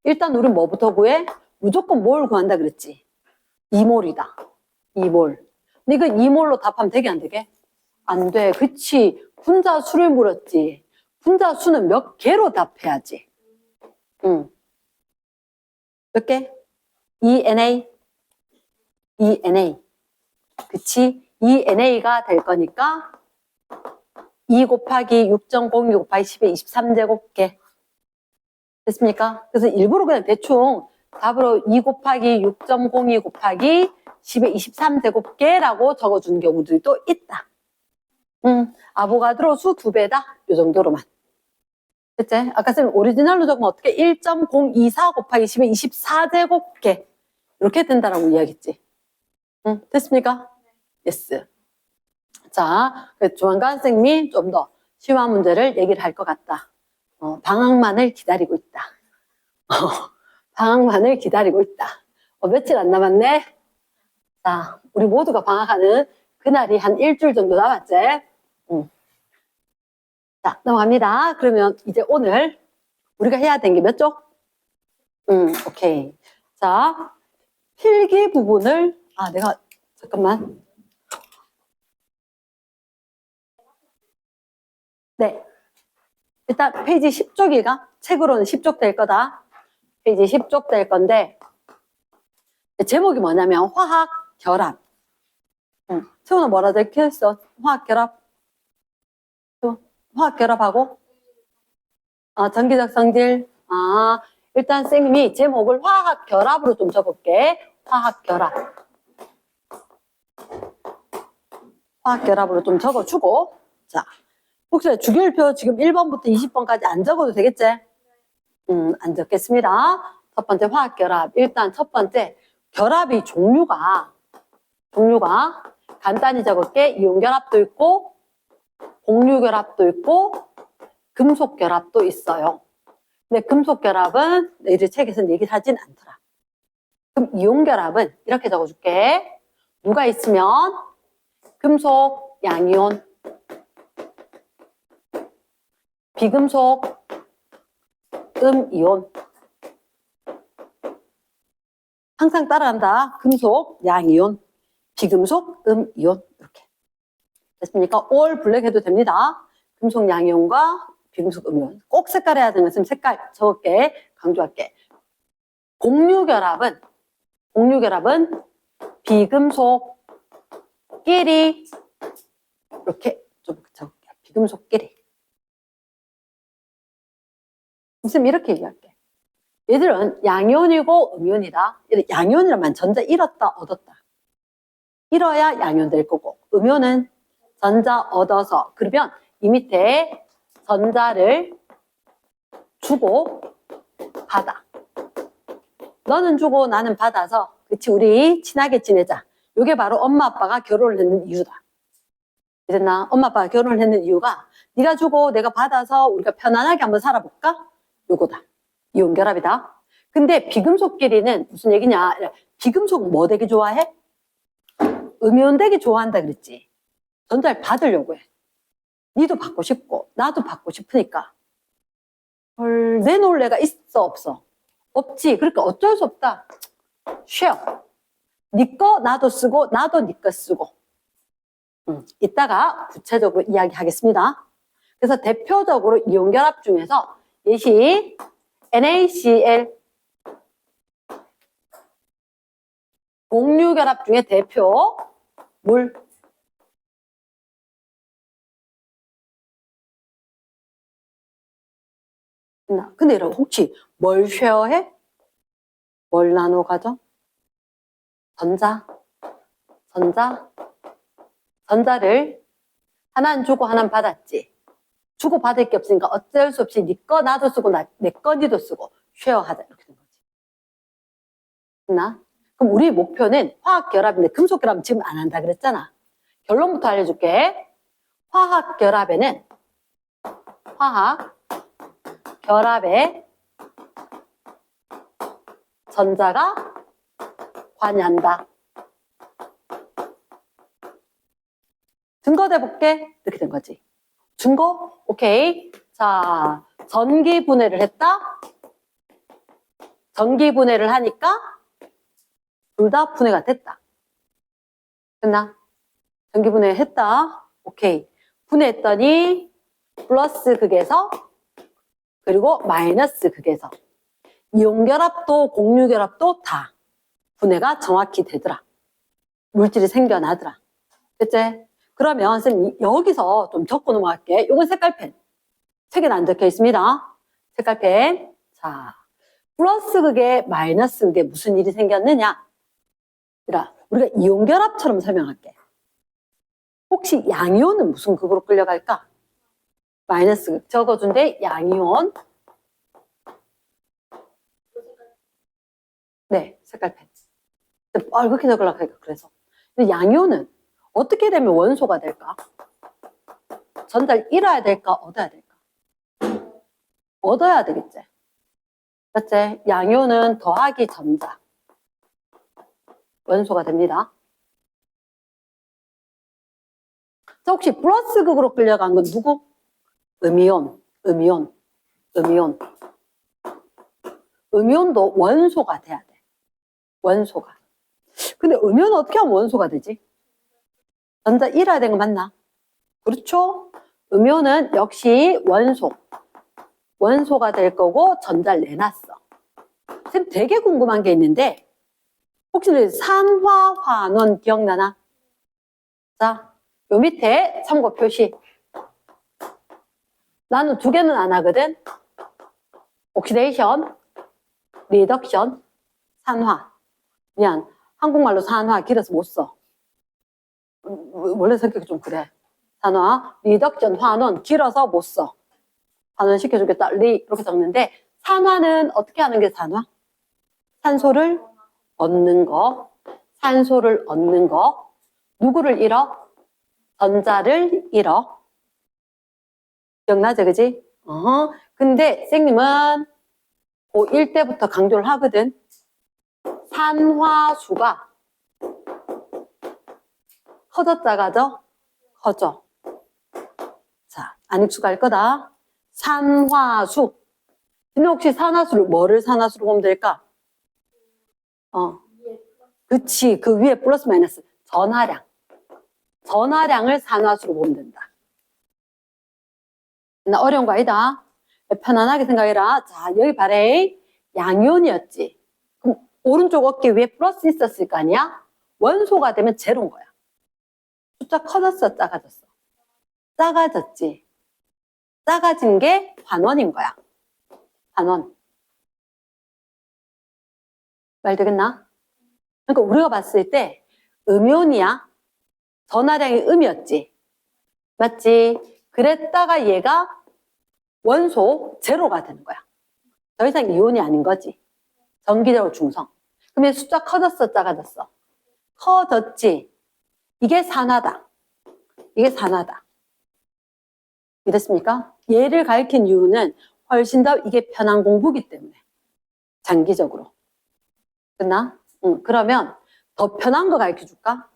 일단 우리 뭐부터 구해? 무조건 몰 구한다 그랬지? 2몰이다. 2몰. 근데 이거 2몰로 답하면 되게 안 되게? 안 돼. 그치. 분자 수를 물었지. 분자 수는 몇 개로 답해야지. 응. 몇 개? ENA. 그치? ENA가 될 거니까 2 곱하기 6.02 곱하기 10의 23제곱개. 됐습니까? 그래서 일부러 그냥 대충 답으로 2 곱하기 6.02 곱하기 10의 23제곱개라고 적어주는 경우들도 있다. 아보가드로 수 2배다. 요 정도로만. 됐지? 아까 쌤 오리지널로 적으면 어떻게 1.024 곱하기 10의 24제곱개 이렇게 된다라고 이야기했지. 됐습니까? 예스. 자, 조만간 쌤이 좀 더 쉬운 문제를 얘기를 할 것 같다. 방학만을 기다리고 있다. 방학만을 기다리고 있다. 며칠 안 남았네. 자, 우리 모두가 방학하는 그날이 한 일주일 정도 남았지. 자, 넘어갑니다. 그러면 이제 오늘 우리가 해야 되는 게 몇 쪽? 오케이. 자, 필기 부분을, 잠깐만. 네. 일단 페이지 10쪽이가 책으로는 10쪽 될 거다. 페이지 10쪽 될 건데, 제목이 뭐냐면, 화학 결합. 채원아 뭐라 적혀있어? 화학 결합. 화학 결합하고, 전기적 성질. 일단 쌤이 제목을 화학 결합으로 좀 적을게. 화학 결합. 화학 결합으로 좀 적어주고, 자. 혹시 주기율표 지금 1번부터 20번까지 안 적어도 되겠지? 안 적겠습니다. 첫 번째 화학 결합. 일단 첫 번째 결합이 종류가 간단히 적을게. 이온 결합도 있고 공유 결합도 있고 금속 결합도 있어요. 근데 금속 결합은 이제 책에서는 얘기하진 않더라. 그럼 이온 결합은 이렇게 적어줄게. 누가 있으면 금속 양이온, 비금속 음이온. 항상 따라간다. 금속 양이온, 비금속 음이온. 이렇게 됐습니까? 올 블랙 해도 됩니다. 금속 양이온과 비금속 음이온. 꼭 색깔 해야 되는 것은 색깔 적을게. 강조할게. 공유결합은 비금속끼리 이렇게 좀 적을게. 비금속끼리. 선생님 이렇게 얘기할게. 얘들은 양이온이고 음이온이다. 양이온이라면 전자 잃었다 얻었다. 잃어야 양이온 될 거고 음이온은 전자 얻어서 그러면 이 밑에 전자를 주고 받아. 너는 주고 나는 받아서 그치 우리 친하게 지내자. 이게 바로 엄마 아빠가 결혼을 했는 이유다. 이랬나? 엄마 아빠가 결혼을 했는 이유가 네가 주고 내가 받아서 우리가 편안하게 한번 살아볼까? 요거다. 이온 결합이다. 근데 비금속끼리는 무슨 얘기냐? 비금속 뭐 되게 좋아해? 음이온 되게 좋아한다 그랬지. 전자를 받으려고 해. 니도 받고 싶고 나도 받고 싶으니까. 헐, 내놓을 애가 있어 없어? 없지. 그러니까 어쩔 수 없다. 쉐어. 니 거 나도 쓰고 나도 니 거 쓰고. 이따가 구체적으로 이야기하겠습니다. 그래서 대표적으로 이온 결합 중에서 예시 NaCl 공유결합 중에 대표 물. 근데 여러분 혹시 뭘 쉐어해? 뭘 나눠 가져? 전자를 하나는 주고 하나는 받았지. 주고 받을 게 없으니까 어쩔 수 없이 네 거 나도 쓰고 내 거 니도 쓰고 쉐어하자 이렇게 된 거지. 됐나? 그럼 우리 목표는 화학결합인데 금속결합은 지금 안 한다 그랬잖아. 결론부터 알려줄게. 화학결합에는 화학결합에 전자가 관여한다. 증거 대볼게. 이렇게 된 거지. 증거? 오케이. 자, 전기 분해를 했다. 전기 분해를 하니까 둘 다 분해가 됐다. 됐나? 전기 분해했다. 오케이. 분해했더니 플러스 극에서 그리고 마이너스 극에서 이온결합도 공유결합도 다 분해가 정확히 되더라. 물질이 생겨나더라. 됐지? 그러면 선생님 여기서 좀 적고 넘어갈게. 이건 색깔펜. 책에는 안 적혀 있습니다. 색깔펜. 자, 플러스 극에 마이너스 극에 무슨 일이 생겼느냐? 우리가 이온결합처럼 설명할게. 혹시 양이온은 무슨 극으로 끌려갈까? 마이너스 극. 적어준대 양이온. 네, 색깔펜. 빨갛게 적으려고 하니까 그래서. 근데 양이온은 어떻게 되면 원소가 될까? 전자를 잃어야 될까? 얻어야 될까? 얻어야 되겠지. 맞지? 양이온은 더하기 전자. 원소가 됩니다. 자, 혹시 플러스 극으로 끌려간 건 누구? 음이온. 음이온도 원소가 돼야 돼. 원소가. 근데 음이온은 어떻게 하면 원소가 되지? 전자 잃어야 되는 거 맞나? 그렇죠? 음이온은 역시 원소가 될 거고 전자를 내놨어. 선생님 되게 궁금한 게 있는데 혹시 산화환원 기억나나? 자, 요 밑에 참고 표시. 나는 두 개는 안 하거든. 옥시데이션, 리덕션, 산화. 미안, 한국말로 산화 길어서 못 써. 원래 성격이 좀 그래. 산화, 리덕션, 환원 길어서 못 써. 환원 시켜주겠다. 이렇게 적는데 산화는 어떻게 하는 게 산화? 산소를 얻는 거. 누구를 잃어? 전자를 잃어. 기억나죠, 그지? 근데 선생님은 고1 때부터 강조를 하거든. 산화수가 커져 작아져? 커져. 자, 안익수가 할 거다. 산화수. 근데 혹시 산화수를 뭐를 산화수로 보면 될까? 그치. 그 위에 플러스 마이너스. 전하량을 산화수로 보면 된다. 나 어려운 거 아니다. 편안하게 생각해라. 자, 여기 바래. 양이온이었지. 그럼 오른쪽 어깨 위에 플러스 있었을 거 아니야? 원소가 되면 제로인 거야. 숫자 커졌어, 작아졌어? 작아졌지. 작아진 게 환원인 거야. 환원. 말 되겠나? 그러니까 우리가 봤을 때 음이온이야. 전하량이 음이었지. 맞지? 그랬다가 얘가 원소 제로가 되는 거야. 더 이상 이온이 아닌 거지. 전기적으로 중성. 그러면 숫자 커졌어, 작아졌어? 커졌지. 이게 산화다. 이랬습니까? 얘를 가리킨 이유는 훨씬 더 이게 편한 공부기 때문에. 장기적으로. 됐나? 그러면 더 편한 거 가르쳐 줄까?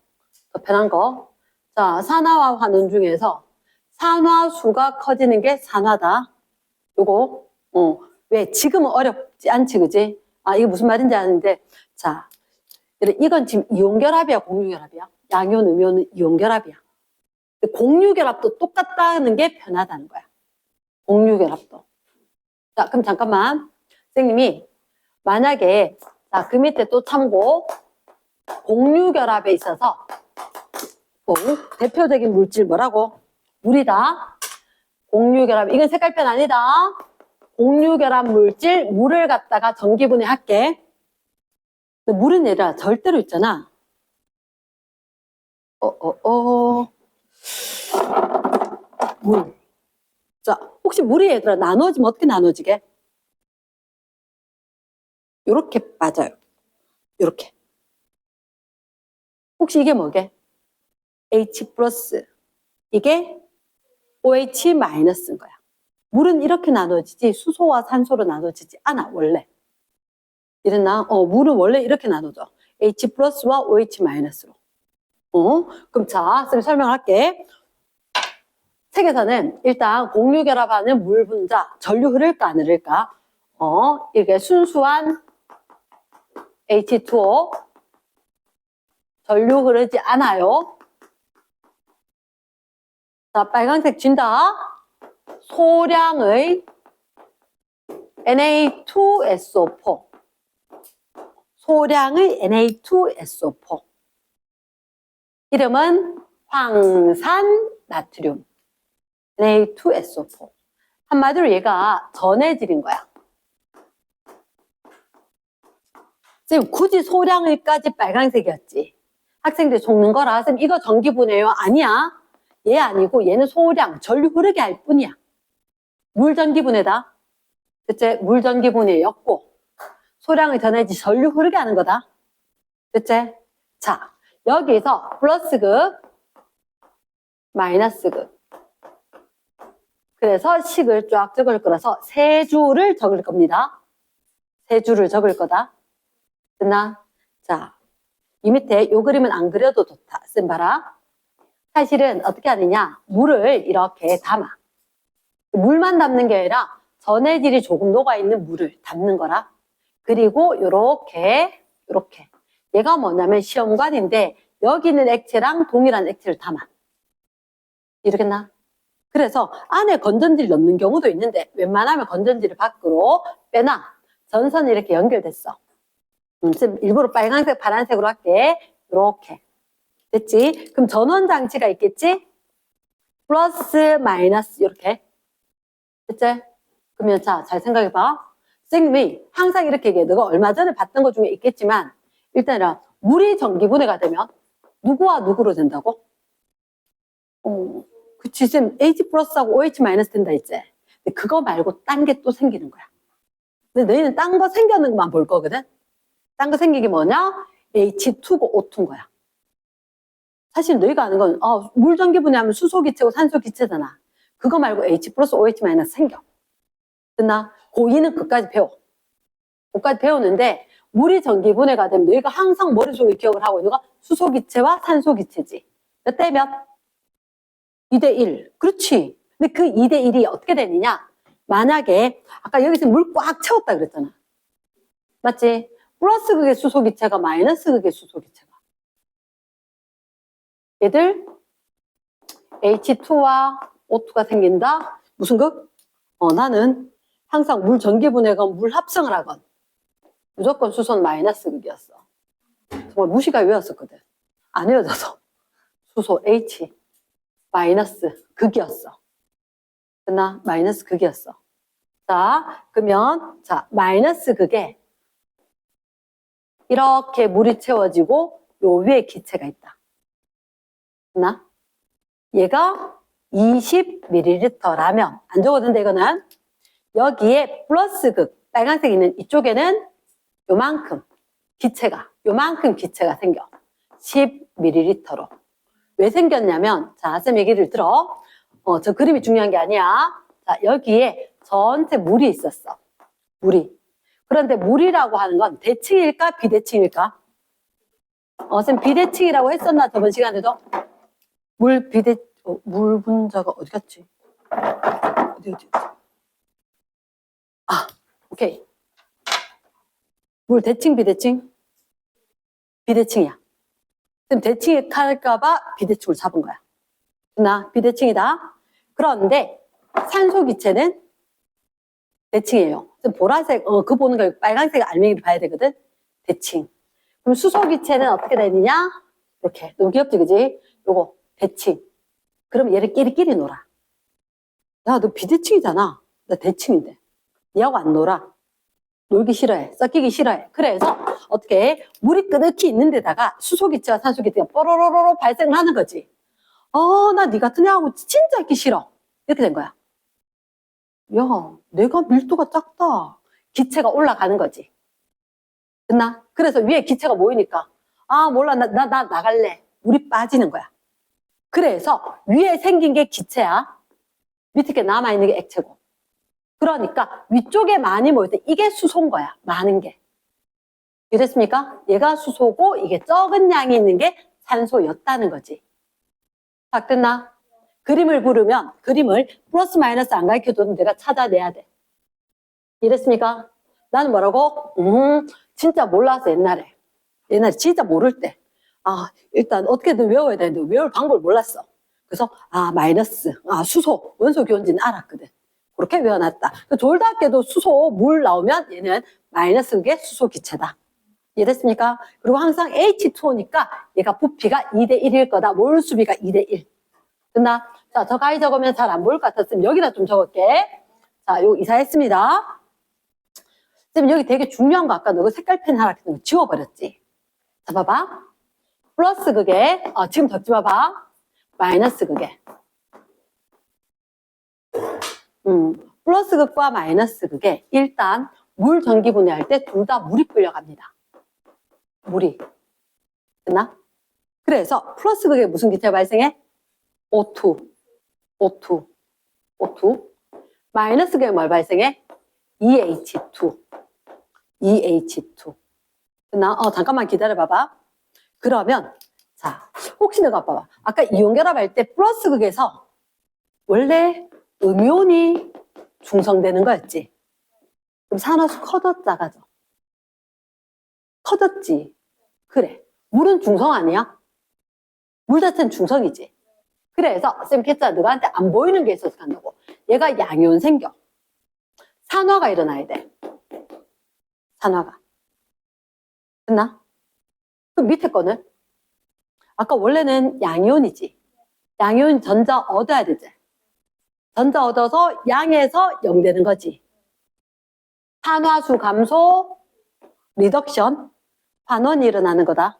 더 편한 거. 자, 산화와 환원 중에서 산화수가 커지는 게 산화다. 요거, 왜? 지금은 어렵지 않지, 그지? 아, 이게 무슨 말인지 아는데. 자, 이건 지금 이온결합이야, 공유결합이야? 양이온, 음이온은 이온결합이야. 공유결합도 똑같다는 게 편하다는 거야. 공유결합도. 자, 그럼 잠깐만. 선생님이 만약에, 자, 그 밑에 또 참고. 공유결합에 있어서 대표적인 물질 뭐라고? 물이다. 공유결합. 이건 색깔펜 아니다. 공유결합 물질, 물을 갖다가 전기분해할게. 근데 물은 얘들아 절대로 있잖아. 물. 자, 혹시 물이 얘들아 나눠지면 어떻게 나눠지게? 요렇게 빠져요. 요렇게. 혹시 이게 뭐게? H 플러스. 이게 OH 마이너스인 거야. 물은 이렇게 나눠지지 수소와 산소로 나눠지지 않아 원래. 이랬나? 물은 원래 이렇게 나눠져. H 플러스와 OH 마이너스로. 그럼 자, 쌤 설명할게. 책에서는 일단 공유결합하는 물 분자, 전류 흐를까 안 흐를까? 이게 순수한 H2O 전류 흐르지 않아요. 자, 빨간색 진다. 소량의 Na2SO4. 소량의 Na2SO4. 이름은 황산 나트륨. Na2SO4. 한마디로 얘가 전해질인 거야. 쌤, 굳이 소량을까지 빨간색이었지. 학생들이 적는 거라. 쌤, 이거 전기분해요? 아니야. 얘 아니고 얘는 소량, 전류 흐르게 할 뿐이야. 물 전기분해다. 그치? 물 전기분해였고 소량을 전해지 전류 흐르게 하는 거다. 그치? 자, 여기서 플러스극, 마이너스극. 그래서 식을 쫙 적을 거라서 세 줄을 적을 겁니다. 세 줄을 적을 거다. 됐나? 자, 이 밑에 요 그림은 안 그려도 좋다. 쌤 봐라. 사실은 어떻게 하느냐? 물을 이렇게 담아. 물만 담는 게 아니라 전해질이 조금 녹아있는 물을 담는 거라. 그리고 요렇게 얘가 뭐냐면 시험관인데 여기 있는 액체랑 동일한 액체를 담아. 이러겠나? 그래서 안에 건전지를 넣는 경우도 있는데 웬만하면 건전지를 밖으로 빼놔. 전선이 이렇게 연결됐어. 쌤 일부러 빨간색, 파란색으로 할게. 이렇게. 됐지? 그럼 전원 장치가 있겠지? 플러스, 마이너스 이렇게. 됐지? 그러면 자, 잘 생각해봐. 선생님이 항상 이렇게 얘기해. 너가 얼마 전에 봤던 것 중에 있겠지만 일단은 물이 전기분해가 되면 누구와 누구로 된다고? 그치, 쌤 H 플러스하고 OH 마이너스 된다 했지? 근데 그거 말고 딴 게 또 생기는 거야. 근데 너희는 딴 거 생기는 것만 볼 거거든? 딴 거 생기기 뭐냐? H2고 O2인 거야. 사실 너희가 아는 건 물 전기분해하면 수소기체고 산소기체잖아. 그거 말고 H 플러스 OH 마이너스 생겨. 됐나? 고2는 그까지 배워. 그까지 배우는데 물이 전기분해가 되면 너희가 항상 머릿속에 기억을 하고 있는 거 수소기체와 산소기체지. 몇 대 몇? 2대1. 그렇지. 근데 그 2대1이 어떻게 되느냐? 만약에 아까 여기서 물 꽉 채웠다 그랬잖아. 맞지? 플러스 극의 수소기체가 마이너스 극의 수소기체가. 얘들 H2와 O2가 생긴다? 무슨 극? 나는 항상 물 전기분해건 물 합성을 하건 무조건 수소는 마이너스 극이었어. 정말 무시가 외웠었거든. 안 외워져서. 수소 H 마이너스 극이었어. 됐나? 마이너스 극이었어. 자, 그러면 자 마이너스 극에 이렇게 물이 채워지고 요 위에 기체가 있다. 됐나? 얘가 20ml라면 안 적어진다 이거는. 여기에 플러스 극 빨간색 있는 이쪽에는 요만큼 기체가 생겨. 10ml로. 왜 생겼냐면 자, 쌤 얘기를 들어. 저 그림이 중요한 게 아니야. 자, 여기에 전체 물이 있었어. 물이. 그런데 물이라고 하는 건 대칭일까 비대칭일까? 쌤 비대칭이라고 했었나 저번 시간에도? 물 분자가 어디 갔지? 어디. 오케이. 물 대칭 비대칭? 비대칭이야. 그럼 대칭이 탈까봐 비대칭을 잡은 거야. 나 비대칭이다. 그런데 산소 기체는 대칭이에요. 보라색 그 보는 거 빨간색 알맹이를 봐야 되거든. 대칭. 그럼 수소기체는 어떻게 되느냐? 이렇게. 너무 귀엽지, 그지? 요거, 대칭. 그럼 얘를 끼리끼리 놀아. 야, 너 비대칭이잖아. 나 대칭인데. 얘하고 안 놀아. 놀기 싫어해. 섞이기 싫어해. 그래서 어떻게 해? 물이 끄덕히 있는 데다가 수소기체와 산소기체가 뽀로로로로 발생을 하는 거지. 나 니 같은 애하고 진짜 있기 싫어. 이렇게 된 거야. 야, 내가 밀도가 작다. 기체가 올라가는 거지. 됐나? 그래서 위에 기체가 모이니까 몰라 나 나갈래. 물이 빠지는 거야. 그래서 위에 생긴 게 기체야. 밑에 게 남아있는 게 액체고. 그러니까 위쪽에 많이 모일 때 이게 수소인 거야. 많은 게. 이랬습니까? 얘가 수소고 이게 적은 양이 있는 게 산소였다는 거지. 딱 됐나? 그림을 부르면 그림을 플러스 마이너스 안 가르쳐도 내가 찾아내야 돼. 이랬습니까? 나는 뭐라고? 진짜 몰라서 옛날에 진짜 모를 때 일단 어떻게든 외워야 되는데 외울 방법을 몰랐어. 그래서 마이너스 수소 원소 기온지는 알았거든. 그렇게 외워놨다. 졸다학교도 수소 물 나오면 얘는 마이너스 그게 수소 기체다. 이해됐습니까? 그리고 항상 H2O니까 얘가 부피가 2대1일 거다. 몰 수비가 2대1. 됐나? 자, 저 가위 적으면 잘 안 보일 것 같았으면 여기다 좀 적을게. 자, 요거 이사했습니다. 쌤 여기 되게 중요한 거 아까 너 색깔펜 하나 지워버렸지? 자, 봐봐. 플러스 그게 지금 적지 마봐. 마이너스 그게. 플러스 극과 마이너스 극에 일단 물 전기 분해할 때 둘 다 물이 끌려갑니다. 물이. 됐나? 그래서 플러스 극에 무슨 기체가 발생해? O2. 마이너스 극에 뭘 발생해? EH2. 됐나? 잠깐만 기다려봐봐. 그러면 자, 혹시 내가 봐봐. 아까 이온 결합할 때 플러스 극에서 원래 음이온이 중성되는 거였지. 그럼 산화수 커졌 작아져? 커졌지. 그래. 물은 중성 아니야? 물 자체는 중성이지. 그래서 쌤 캐짜 너한테 안 보이는 게 있어서 간다고. 얘가 양이온 생겨. 산화가 일어나야 돼. 산화가. 됐나? 그럼 밑에 거는? 아까 원래는 양이온이지. 양이온 전자 얻어야 되지. 전자 얻어서 양에서 0 되는 거지. 산화수 감소, 리덕션, 환원이 일어나는 거다.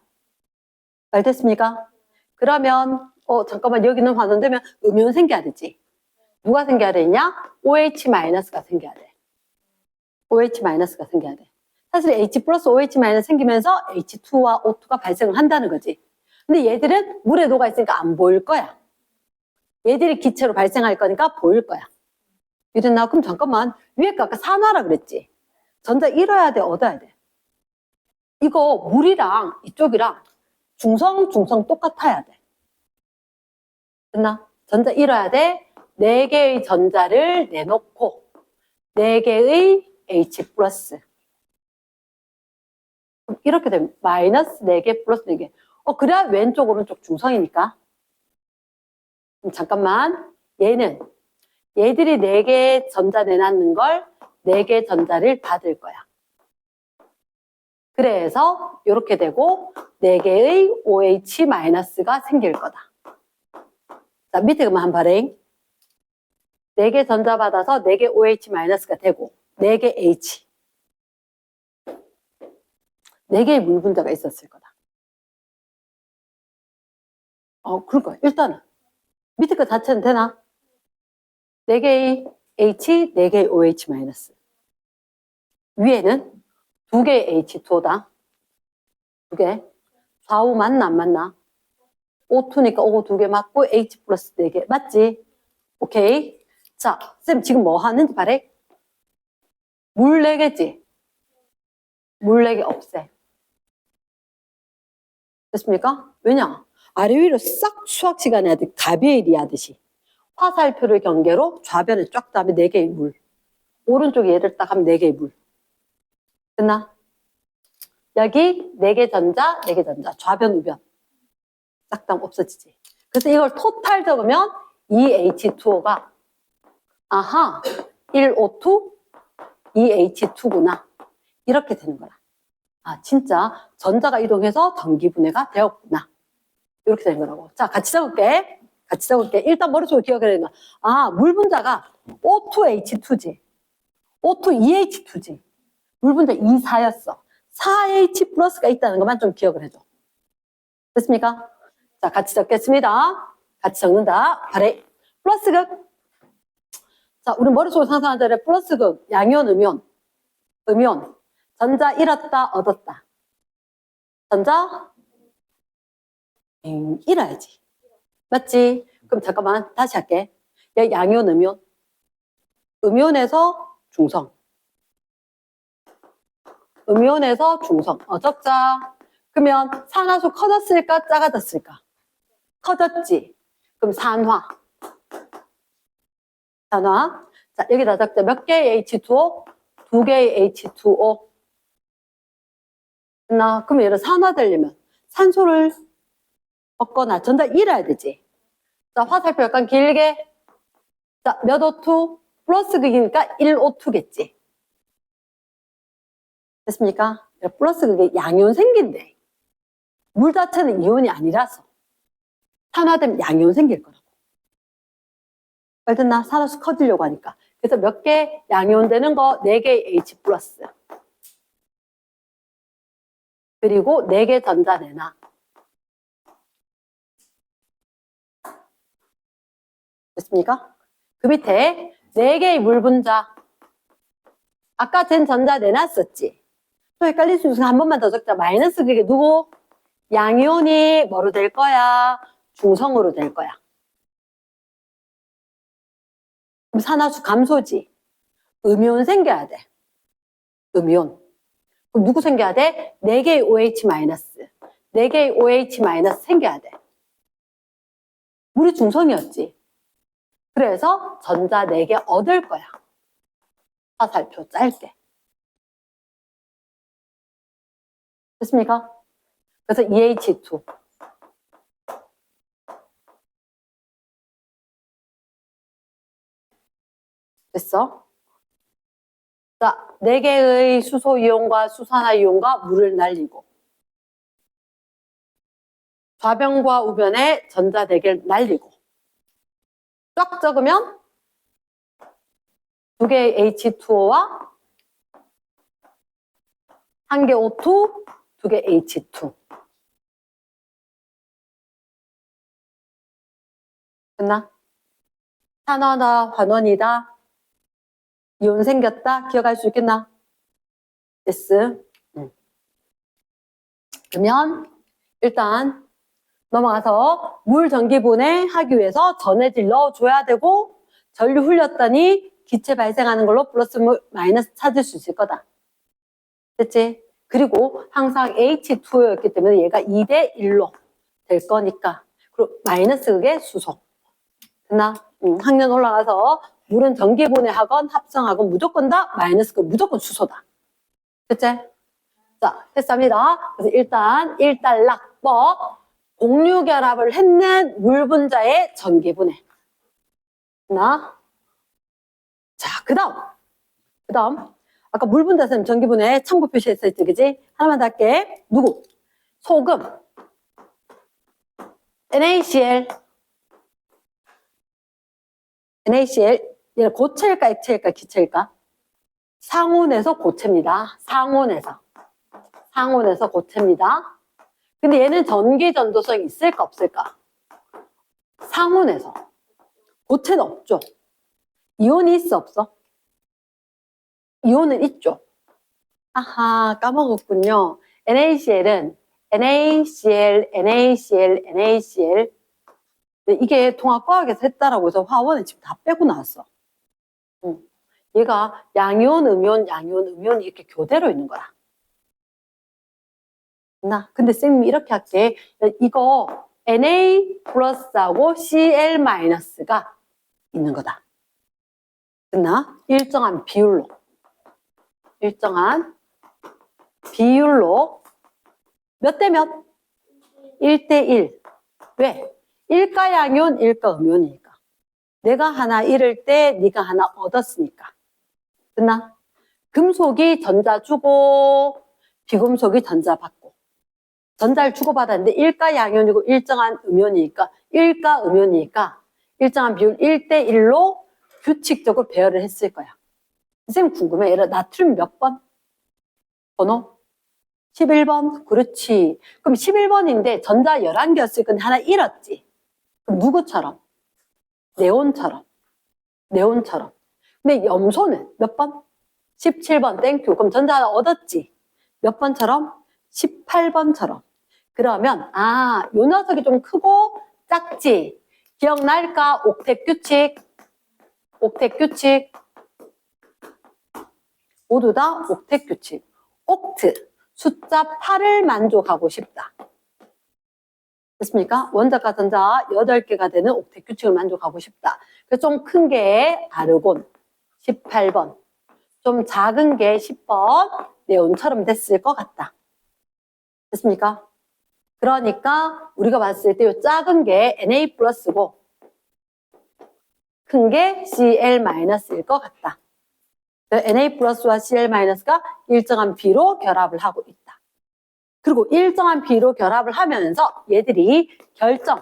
말 됐습니까? 그러면 잠깐만 여기는 환원되면 음이온 생겨야 되지. 누가 생겨야 되냐? OH-가 생겨야 돼. OH-가 생겨야 돼. 사실 H 플러스 OH- 생기면서 H2와 O2가 발생을 한다는 거지. 근데 얘들은 물에 녹아 있으니까 안 보일 거야. 얘들이 기체로 발생할 거니까 보일 거야. 이랬나? 그럼 잠깐만. 위에 거 아까 산화라 그랬지? 전자 잃어야 돼, 얻어야 돼? 이거 물이랑 이쪽이랑 중성 똑같아야 돼. 됐나? 전자 잃어야 돼. 4개의 전자를 내놓고 4개의 H 플러스. 이렇게 되면 마이너스 4개 플러스 4개. 그래야 왼쪽 오른쪽 중성이니까. 그럼 잠깐만. 얘들이 4개 전자 내놨는 걸 4개 전자를 받을 거야. 그래서 이렇게 되고 4개의 OH-가 생길 거다. 자, 밑에 그만 한 발행. 4개 전자 받아서 4개 OH-가 되고 4개 H. 4개의 물 분자가 있었을 거다. 그러니까 일단은 밑에 거 자체는 되나? 4개의 H, 4개의 OH-. 위에는 2개의 H2O다. 2개. 좌우 맞나 안 맞나? O2니까 O 2개 맞고 H 플러스 4개. 맞지? 오케이. 자, 쌤 지금 뭐 하는지 말해? 물 4개지? 물 4개 없애. 됐습니까? 왜냐? 아래 위로 싹 수학 시간에 하듯 가비엘이 하듯이 화살표를 경계로 좌변을 쫙 다음에 4개의 물. 오른쪽에 얘를 딱 하면 4개의 물. 됐나? 여기 4개 전자, 4개 전자. 좌변, 우변. 싹 다 없어지지. 그래서 이걸 토탈 적으면 2H2O가 1O2, 2H2구나. 이렇게 되는 거라. 아, 진짜 전자가 이동해서 전기분해가 되었구나. 이렇게 된 거라고. 자, 같이 적을게. 같이 적을게. 일단 머릿속에 기억해야 되는 거. 아, 물 분자가 O2H2지. O2EH2지. 물 분자 2, 4였어. 4H 플러스가 있다는 것만 좀 기억을 해줘. 됐습니까? 자, 같이 적겠습니다. 같이 적는다. 발에 플러스극. 자, 우리 머릿속으로 상상하는 대로 플러스극, 양이온, 음이온. 음이온. 전자 잃었다, 얻었다. 전자 잃어야지. 맞지? 그럼 잠깐만 다시 할게. 여기 양이온, 음이온. 음이온에서 중성. 음이온에서 중성. 적자. 그러면 산화수 커졌을까, 작아졌을까? 커졌지. 그럼 산화. 산화. 자, 여기다 적자. 몇 개의 H2O? 2개의 H2O. 그럼 얘를 산화되려면 산소를 얻거나 전자 잃어야 되지. 자, 화살표 약간 길게. 자, 몇 O2? 플러스 극이니까 1O2겠지. 됐습니까? 플러스 극에 양이온 생긴대. 물 자체는 이온이 아니라서 산화되면 양이온 생길 거라고. 알겠나? 산화수 커지려고 하니까. 그래서 몇 개 양이온 되는 거 4개의 H 플러스. 그리고 4개 전자 내놔. 됐습니까? 그 밑에 4개의 물 분자. 아까 젠 전자 내놨었지. 또 헷갈릴 수 있으니까 한 번만 더 적자. 마이너스 그게 누구? 양이온이 뭐로 될 거야? 중성으로 될 거야. 그럼 산화수 감소지. 음이온 생겨야 돼. 음이온. 그럼 누구 생겨야 돼? 4개의 OH 마이너스. 4개의 OH 마이너스 생겨야 돼. 물이 중성이었지. 그래서 전자 4개 얻을 거야. 화살표 짧게. 됐습니까? 그래서 EH2. 됐어? 자, 4개의 수소 이온과 수산화 이온과 물을 날리고 좌변과 우변에 전자 4개를 날리고 쫙 적으면 2개의 H2O와 1개 O2, 2개 H2. 됐나? 산화다, 환원이다. 이온 생겼다. 기억할 수 있겠나? yes. 그러면 일단 넘어가서 물 전기분해 하기 위해서 전해질 넣어줘야 되고 전류 흘렸더니 기체 발생하는 걸로 플러스 마이너스 찾을 수 있을 거다. 됐지? 그리고 항상 H2O였기 때문에 얘가 2대 1로 될 거니까. 그리고 마이너스 그게 수소. 됐나? 학년 올라가서 물은 전기분해하건 합성하건 무조건 다 마이너스 그 무조건 수소다. 됐지? 자, 됐습니다. 그래서 일단 1단락법 공유결합을 했는 물 분자의 전기분해. 나. 자, 그 다음. 아까 물 분자에서는 전기분해 참고 표시했었지, 그지? 하나만 더 할게. 누구? 소금. NaCl. NaCl. 얘는 고체일까, 액체일까, 기체일까? 상온에서 고체입니다. 상온에서 고체입니다. 근데 얘는 전기 전도성이 있을까, 없을까? 상온에서. 고체는 없죠. 이온이 있어, 없어? 이온은 있죠. 아하, 까먹었군요. NaCl은 NaCl. 이게 통합과학에서 했다라고 해서 화원에 지금 다 빼고 나왔어. 얘가 양이온, 음이온 이렇게 교대로 있는 거야. 근데 쌤이 이렇게 할게. 이거 Na 플러스하고 Cl 마이너스가 있는 거다. 됐나? 일정한 비율로 몇 대 몇? 1대 1. 왜? 1가 양이온, 1가 음이온이니까. 내가 하나 잃을 때 네가 하나 얻었으니까. 됐나? 금속이 전자 주고 비금속이 전자 받고 전자를 주고받았는데 일가 양이온이고 일정한 음이온이니까 일정한 비율 1대1로 규칙적으로 배열을 했을 거야. 선생님 궁금해. 얘를 나트륨 몇 번? 번호? 11번? 그렇지. 그럼 11번인데 전자 11개였을 건데 하나 잃었지. 그럼 누구처럼? 네온처럼. 근데 염소는 몇 번? 17번 땡큐. 그럼 전자 하나 얻었지. 몇 번처럼? 18번처럼. 그러면 요 녀석이 좀 크고 작지. 기억날까? 옥텟 규칙. 모두 다 옥텟 규칙. 옥트. 숫자 8을 만족하고 싶다. 됐습니까? 원자과 전자 8개가 되는 옥텟 규칙을 만족하고 싶다. 그래서 좀 큰 게 아르곤 18번. 좀 작은 게 10번. 네온처럼 됐을 것 같다. 됐습니까? 그러니까 우리가 봤을 때 이 작은 게 Na 플러스고 큰 게 Cl 마이너스일 것 같다. Na 플러스와 Cl 마이너스가 일정한 비로 결합을 하고 있다. 그리고 일정한 비로 결합을 하면서 얘들이 결정.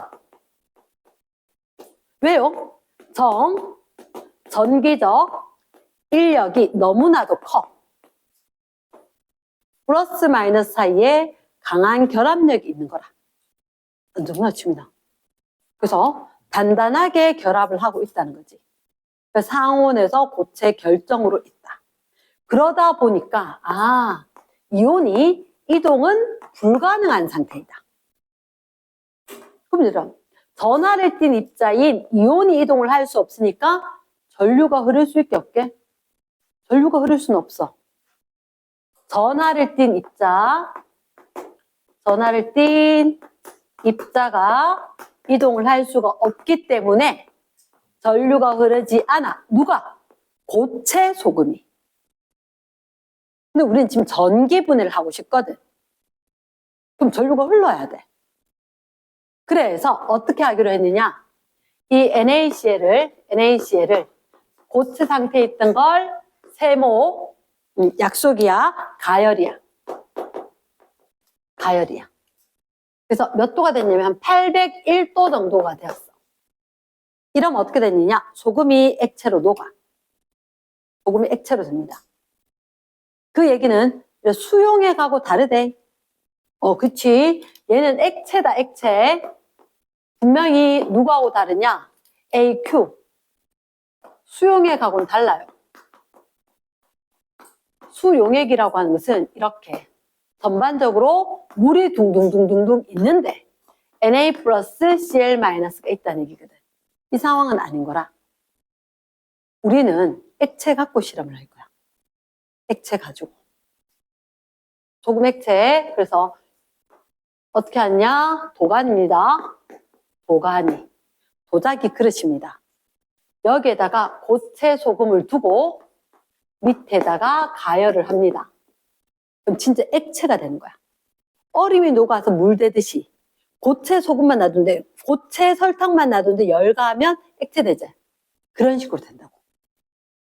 왜요? 전기적 인력이 너무나도 커. 플러스 마이너스 사이에 강한 결합력이 있는 거라. 엄청난 칩니다. 그래서 단단하게 결합을 하고 있다는 거지. 그래서 상온에서 고체 결정으로 있다. 그러다 보니까 이온이 이동은 불가능한 상태이다. 그럼 여러분, 전하를 띤 입자인 이온이 이동을 할 수 없으니까 전류가 흐를 수 있게 없게? 전류가 흐를 수는 없어. 전하를 띤 입자가 이동을 할 수가 없기 때문에 전류가 흐르지 않아. 누가? 고체 소금이. 근데 우리는 지금 전기 분해를 하고 싶거든. 그럼 전류가 흘러야 돼. 그래서 어떻게 하기로 했느냐? 이 NaCl을 고체 상태에 있던 걸 세모, 약속이야, 가열이야. 그래서 몇 도가 됐냐면 801도 정도가 되었어. 이러면 어떻게 됐느냐? 소금이 액체로 녹아. 소금이 액체로 됩니다. 그 얘기는 수용해 가고 다르대. 그치. 얘는 액체다, 액체. 분명히 누구하고 다르냐? AQ. 수용해 가고는 달라요. 수용액이라고 하는 것은 이렇게 전반적으로 물이 둥둥둥둥둥 있는데 Na 플러스 Cl 마이너스가 있다는 얘기거든. 이 상황은 아닌 거라. 우리는 액체 갖고 실험을 할 거야. 액체 가지고. 소금 액체. 그래서 어떻게 하냐? 도가니입니다. 도자기 그릇입니다. 여기에다가 고체 소금을 두고 밑에다가 가열을 합니다. 그럼 진짜 액체가 되는 거야. 얼음이 녹아서 물 되듯이 고체 소금만 놔둔데 고체 설탕만 놔둔데 열 가하면 액체 되지. 그런 식으로 된다고.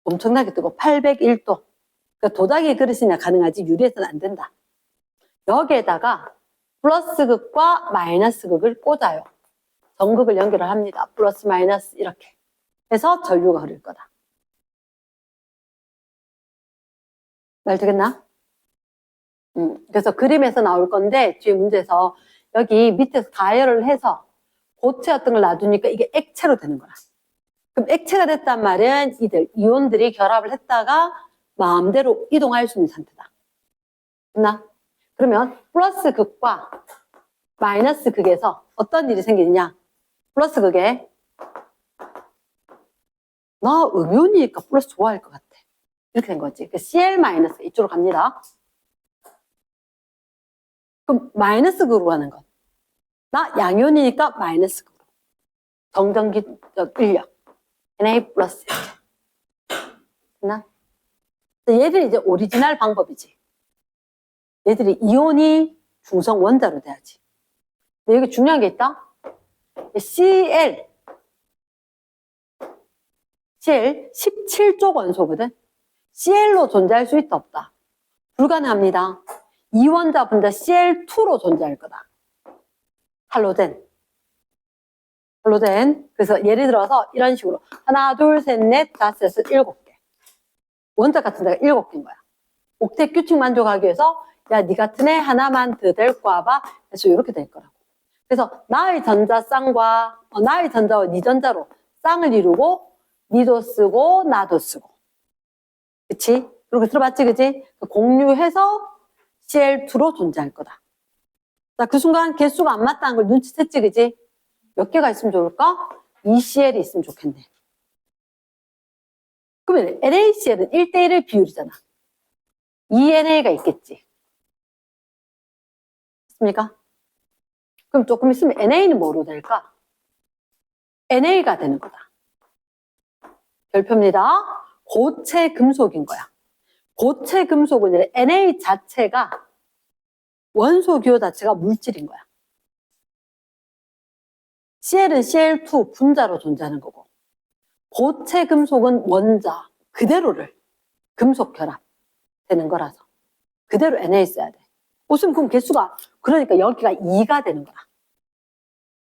엄청나게 뜨고 801도. 그러니까 도자기 그릇이나 가능하지 유리에서는 안 된다. 여기에다가 플러스 극과 마이너스 극을 꽂아요. 전극을 연결을 합니다. 플러스 마이너스 이렇게 해서 전류가 흐를 거다. 말 되겠나? 그래서 그림에서 나올 건데 뒤에 문제에서 여기 밑에서 가열을 해서 고체 어떤 걸 놔두니까 이게 액체로 되는 거라. 그럼 액체가 됐단 말은 이온들이 결합을 했다가 마음대로 이동할 수 있는 상태다. 됐나? 그러면 플러스 극과 마이너스 극에서 어떤 일이 생기느냐? 플러스 극에 나 음이온이니까 플러스 좋아할 것 같아. 이렇게 된 거지. Cl 마이너스 이쪽으로 갑니다. 그럼 마이너스 극으로 가는 것. 나 양이온이니까 마이너스 극으로. 정전기적 인력. Na 플러스. 됐나? 얘들이 이제 오리지널 방법이지. 얘들이 이온이 중성 원자로 돼야지. 근데 여기 중요한 게 있다. Cl 17쪽 원소거든. Cl로 존재할 수 있다 없다. 불가능합니다. 이원자 분자 Cl2로 존재할 거다. 할로젠. 그래서 예를 들어서 이런 식으로 하나, 둘, 셋, 넷, 다섯, 여섯, 7개. 원자 같은 데가 7개인 거야. 옥텟 규칙 만족하기 위해서 야, 니 같은 애 하나만 더 데리고 와봐. 그래서 이렇게 될 거라고. 그래서 나의 전자 쌍과 나의 전자와 니 전자로 쌍을 이루고 니도 쓰고 나도 쓰고. 그치? 그렇게 들어봤지, 그치? 공유해서 Cl2로 존재할 거다. 자, 그 순간 개수가 안 맞다는 걸 눈치챘지, 그치? 몇 개가 있으면 좋을까? 2Cl이 있으면 좋겠네. 그러면 NaCl은 1대1의 비율이잖아. 2NA가 있겠지. 맞습니까? 그럼 조금 있으면 NA는 뭐로 될까? NA가 되는 거다. 별표입니다. 고체 금속인 거야. 고체 금속은 Na 자체가 원소 기호 자체가 물질인 거야. Cl은 Cl2 분자로 존재하는 거고 고체 금속은 원자 그대로를 금속 결합 되는 거라서 그대로 Na 써야 돼. 무슨 그럼 개수가 그러니까 여기가 2가 되는 거야.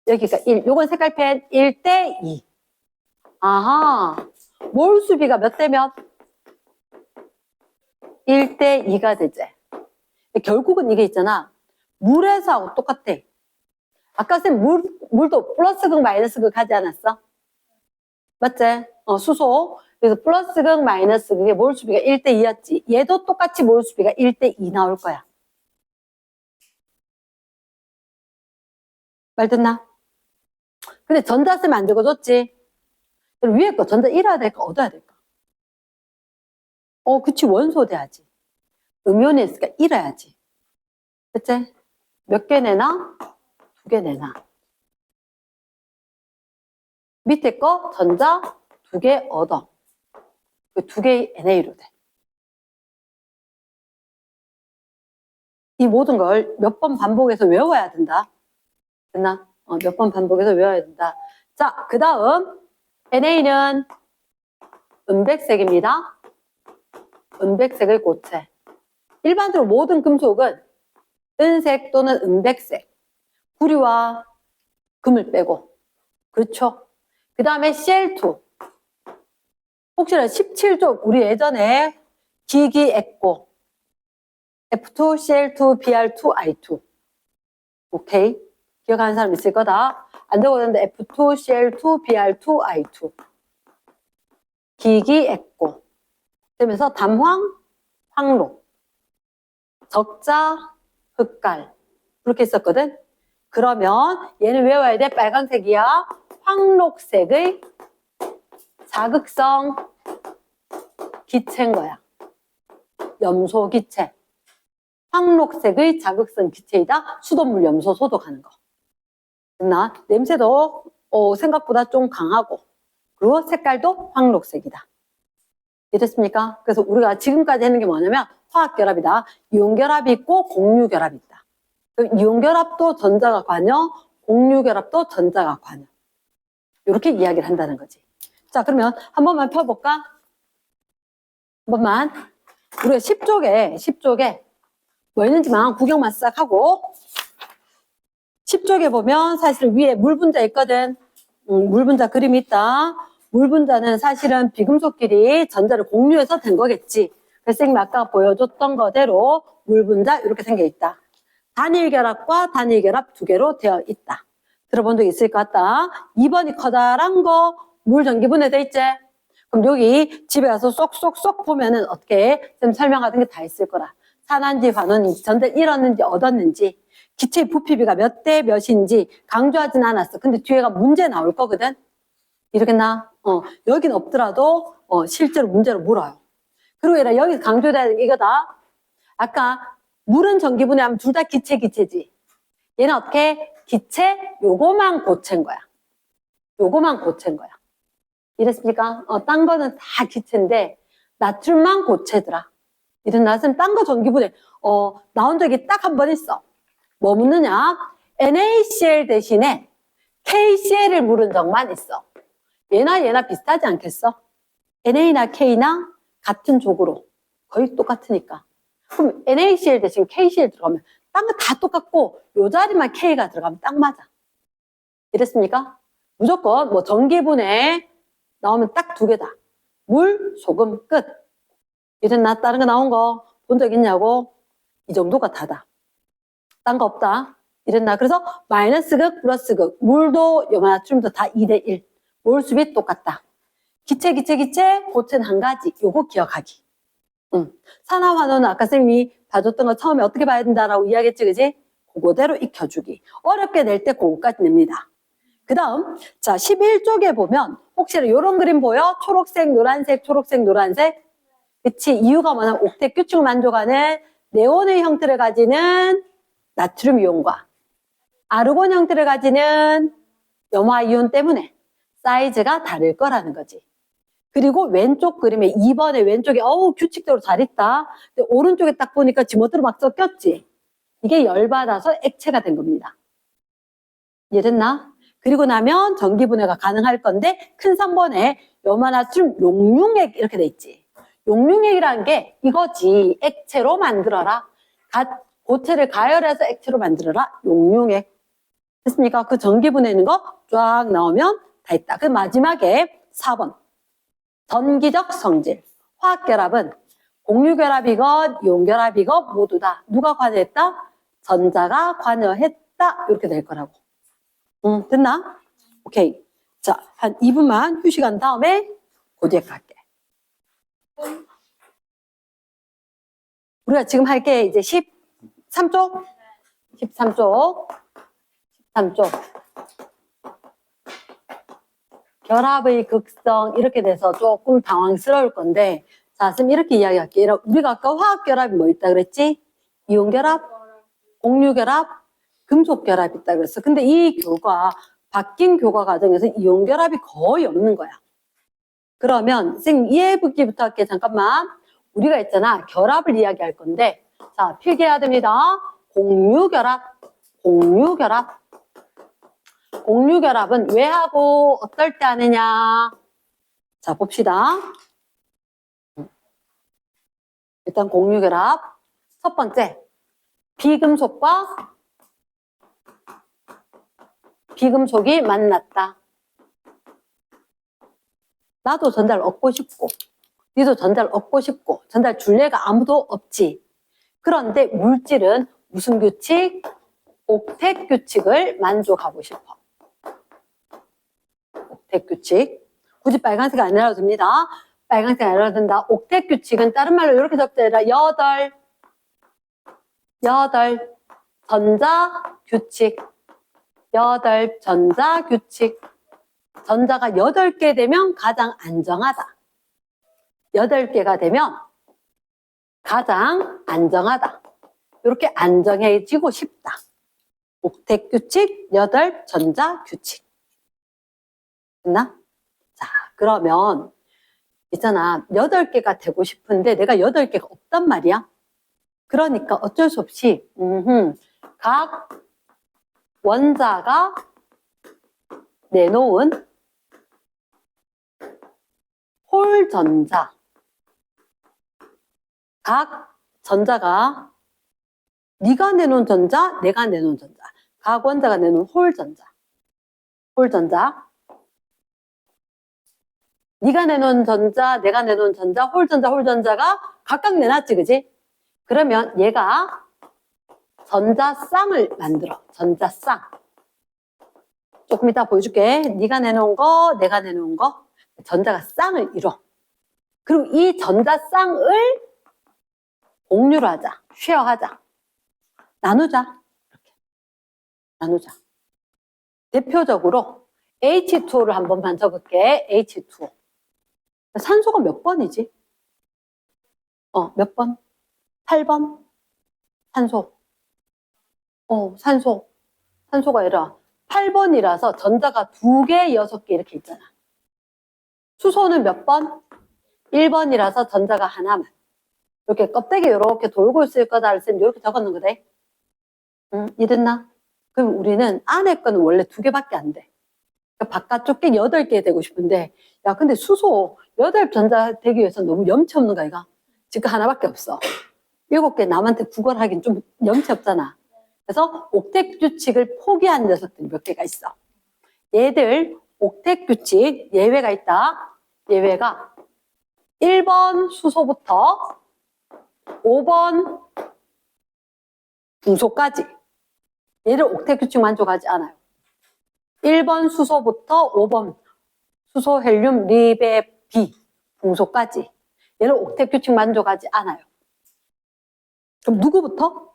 여기가 1. 요건 색깔펜 1대2. 아하. 몰 수비가 몇 대 몇? 1대2가 되지. 결국은 이게 있잖아. 물에서하고 똑같아. 아까 쌤 물도 플러스 극 마이너스 극 하지 않았어? 맞지? 수소. 그래서 플러스 극 마이너스 극의 몰 수비가 1대2였지. 얘도 똑같이 몰 수비가 1대2 나올 거야. 말 듣나? 근데 전자 쓰면 안 적어줬지? 그럼 위에 거 전자 잃어야 될까? 얻어야 될까? 그치. 원소 돼야지. 음이온이 있으니까 잃어야지. 그치? 몇 개 내나? 2개 내나. 밑에 거 전자 2개 얻어. 그 2개의 NA로 돼. 이 모든 걸 몇 번 반복해서 외워야 된다. 됐나? 몇 번 반복해서 외워야 된다. 자, 그 다음 NA는 은백색입니다. 은백색의 고체. 일반적으로 모든 금속은 은색 또는 은백색. 구리와 금을 빼고. 그렇죠? 그 다음에 Cl2. 혹시나 17조 우리 예전에 기기했고 F2, Cl2, Br2, I2. 오케이? 기억하는 사람 있을 거다. 안 적어졌는데 F2, Cl2, Br2, I2. 기기했고 되면서 담황, 황록, 적자, 흑갈 그렇게 했었거든. 그러면 얘는 외워야 돼. 빨간색이야. 황록색의 자극성 기체인 거야. 염소 기체. 황록색의 자극성 기체이다. 수돗물 염소 소독하는 거. 됐나? 냄새도 생각보다 좀 강하고 그리고 색깔도 황록색이다. 이해됐습니까? 그래서 우리가 지금까지 하는 게 뭐냐면 화학결합이다. 이온결합이 있고 공유결합이 있다. 이온결합도 전자가 관여, 공유결합도 전자가 관여. 이렇게 이야기를 한다는 거지. 자, 그러면 한 번만 펴볼까? 한 번만. 우리가 10쪽에 뭐 있는지만 구경만 싹 하고 10쪽에 보면 사실 위에 물분자 있거든. 물분자 그림이 있다. 물분자는 사실은 비금속끼리 전자를 공유해서 된 거겠지. 그래서 선생님이 아까 보여줬던 거대로 물분자 이렇게 생겨 있다. 단일결합과 단일결합 2개로 되어 있다. 들어본 적 있을 것 같다. 2번이 커다란 거 물 전기분해 돼 있지? 그럼 여기 집에 가서 쏙쏙쏙 보면은 어떻게 쌤 설명하던 게 다 있을 거라. 산한지 환원인지 전자를 잃었는지 얻었는지 기체의 부피비가 몇 대 몇인지 강조하진 않았어. 근데 뒤에가 문제 나올 거거든. 이러겠나? 여긴 없더라도 실제로 문제로 물어요. 그리고 얘라 여기 강조되는 게 이거다. 아까 물은 전기분해하면 둘 다 기체지. 얘는 어떻게? 기체 요거만 고체인 거야. 요거만 고체인 거야. 이랬습니까? 딴 거는 다 기체인데 나트륨만 고체더라. 이런 나는 딴 거 전기분해 나온 적이 딱 한 번 있어. 뭐 묻느냐? NaCl 대신에 KCl을 물은 적만 있어. 얘나 비슷하지 않겠어? NA나 K나 같은 족으로 거의 똑같으니까. 그럼 NaCl 대신 KCl 들어가면 딴 거 다 똑같고 요 자리만 K가 들어가면 딱 맞아. 이랬습니까? 무조건 뭐 전기분해 나오면 딱 두 개다. 물, 소금, 끝. 이랬나? 다른 거 나온 거 본 적 있냐고? 이 정도가 다다. 딴 거 없다. 이랬나? 그래서 마이너스 극, 플러스 극. 물도 요만나트륨도 다 2대1. 몰수비 똑같다. 기체, 고체는 한 가지. 요거 기억하기. 산화환원은 아까 쌤이 봐줬던 거 처음에 어떻게 봐야 된다라고 이야기했지, 그지? 그거대로 익혀주기. 어렵게 낼 때 그거까지 냅니다. 그 다음, 자, 11쪽에 보면, 혹시 이런 그림 보여? 초록색, 노란색, 초록색, 노란색? 그치? 이유가 뭐냐면, 옥텟 규칙을 만족하는 네온의 형태를 가지는 나트륨 이온과 아르곤 형태를 가지는 염화 이온 때문에 사이즈가 다를 거라는 거지. 그리고 왼쪽 그림에 2번에 왼쪽에 어우 규칙대로 잘 있다. 근데 오른쪽에 딱 보니까 지멋대로 막 섞였지. 이게 열받아서 액체가 된 겁니다. 이해됐나? 그리고 나면 전기분해가 가능할 건데 큰 3번에 염화나트륨 용융액 이렇게 돼 있지. 용융액이라는 게 이거지. 액체로 만들어라. 고체를 가열해서 액체로 만들어라. 용융액. 됐습니까? 그 전기분해있는 거 쫙 나오면 다 있다. 그 마지막에 4번. 전기적 성질. 화학결합은 공유결합이건 이온결합이건 모두 다 누가 관여했다? 전자가 관여했다. 이렇게 될 거라고. 됐나? 오케이. 자, 한 2분만 휴식한 다음에 고지에 갈게. 우리가 지금 할 게 이제 13쪽? 13쪽. 13쪽. 결합의 극성 이렇게 돼서 조금 당황스러울 건데 자, 쌤 이렇게 이야기할게요. 우리가 아까 화학결합이 뭐 있다 그랬지? 이온결합, 공유결합, 금속결합 있다 그랬어. 근데 이 교과, 바뀐 교과 과정에서 이온결합이 거의 없는 거야. 그러면 쌤 이해해보기부터 할게. 잠깐만. 우리가 있잖아. 결합을 이야기할 건데 자, 필기해야 됩니다. 공유결합, 공유결합. 공유결합은 왜 하고 어떨 때 하느냐. 자, 봅시다. 일단 공유결합. 첫 번째, 비금속과 비금속이 만났다. 나도 전자를 얻고 싶고 니도 전자를 얻고 싶고 전자를 줄 애가 아무도 없지. 그런데 물질은 무슨 규칙? 옥텟 규칙을 만족하고 싶어. 옥텟 규칙. 굳이 빨간색 안 해도 됩니다. 빨간색 안 해도 된다. 옥텟 규칙은 다른 말로 이렇게 적자라 8 전자 규칙. 8 전자 규칙. 전자가 8개 되면 가장 안정하다. 8개가 되면 가장 안정하다. 이렇게 안정해지고 싶다. 옥텟 규칙, 8 전자 규칙. 됐나? 자, 그러면 있잖아. 8개가 되고 싶은데 내가 8개가 없단 말이야. 그러니까 어쩔 수 없이 각 원자가 내놓은 홀 전자. 각 전자가 네가 내놓은 전자, 내가 내놓은 전자. 각 원자가 내놓은 홀 전자. 홀 전자. 네가 내놓은 전자, 내가 내놓은 전자, 홀 전자, 홀 전자가 각각 내놨지, 그지? 그러면 얘가 전자쌍을 만들어. 전자쌍. 조금 이따 보여줄게. 네가 내놓은 거, 내가 내놓은 거. 전자가 쌍을 이뤄. 그리고 이 전자쌍을 공유를 하자. 쉐어하자. 나누자. 이렇게. 나누자. 대표적으로 H2O를 한번 적을게. H2O. 산소가 몇 번이지? 몇 번? 8번? 산소. 산소. 산소가 아니라 8번이라서 전자가 2개, 6개 이렇게 있잖아. 수소는 몇 번? 1번이라서 전자가 하나만. 이렇게 껍데기 이렇게 돌고 있을 거다. 그래서 이렇게 적었는 거대. 이랬나? 그럼 우리는 안에 거는 원래 2개밖에 안 돼. 그러니까 바깥쪽 게 8개 되고 싶은데, 야, 근데 수소 8 전자 되기 위해서 너무 염치 없는 거 아이가? 지금 하나밖에 없어. 7개 남한테 구걸하기는 좀 염치 없잖아. 그래서 옥텟 규칙을 포기한 녀석들이 몇 개가 있어. 얘들 옥텟 규칙 예외가 있다. 예외가 1번 수소부터 5번 붕소까지. 얘를 옥텟 규칙 만족하지 않아요. 1번 수소부터 5번 수소, 헬륨, 리베, 비, 붕소까지. 얘를 옥텟 규칙 만족하지 않아요. 그럼 누구부터?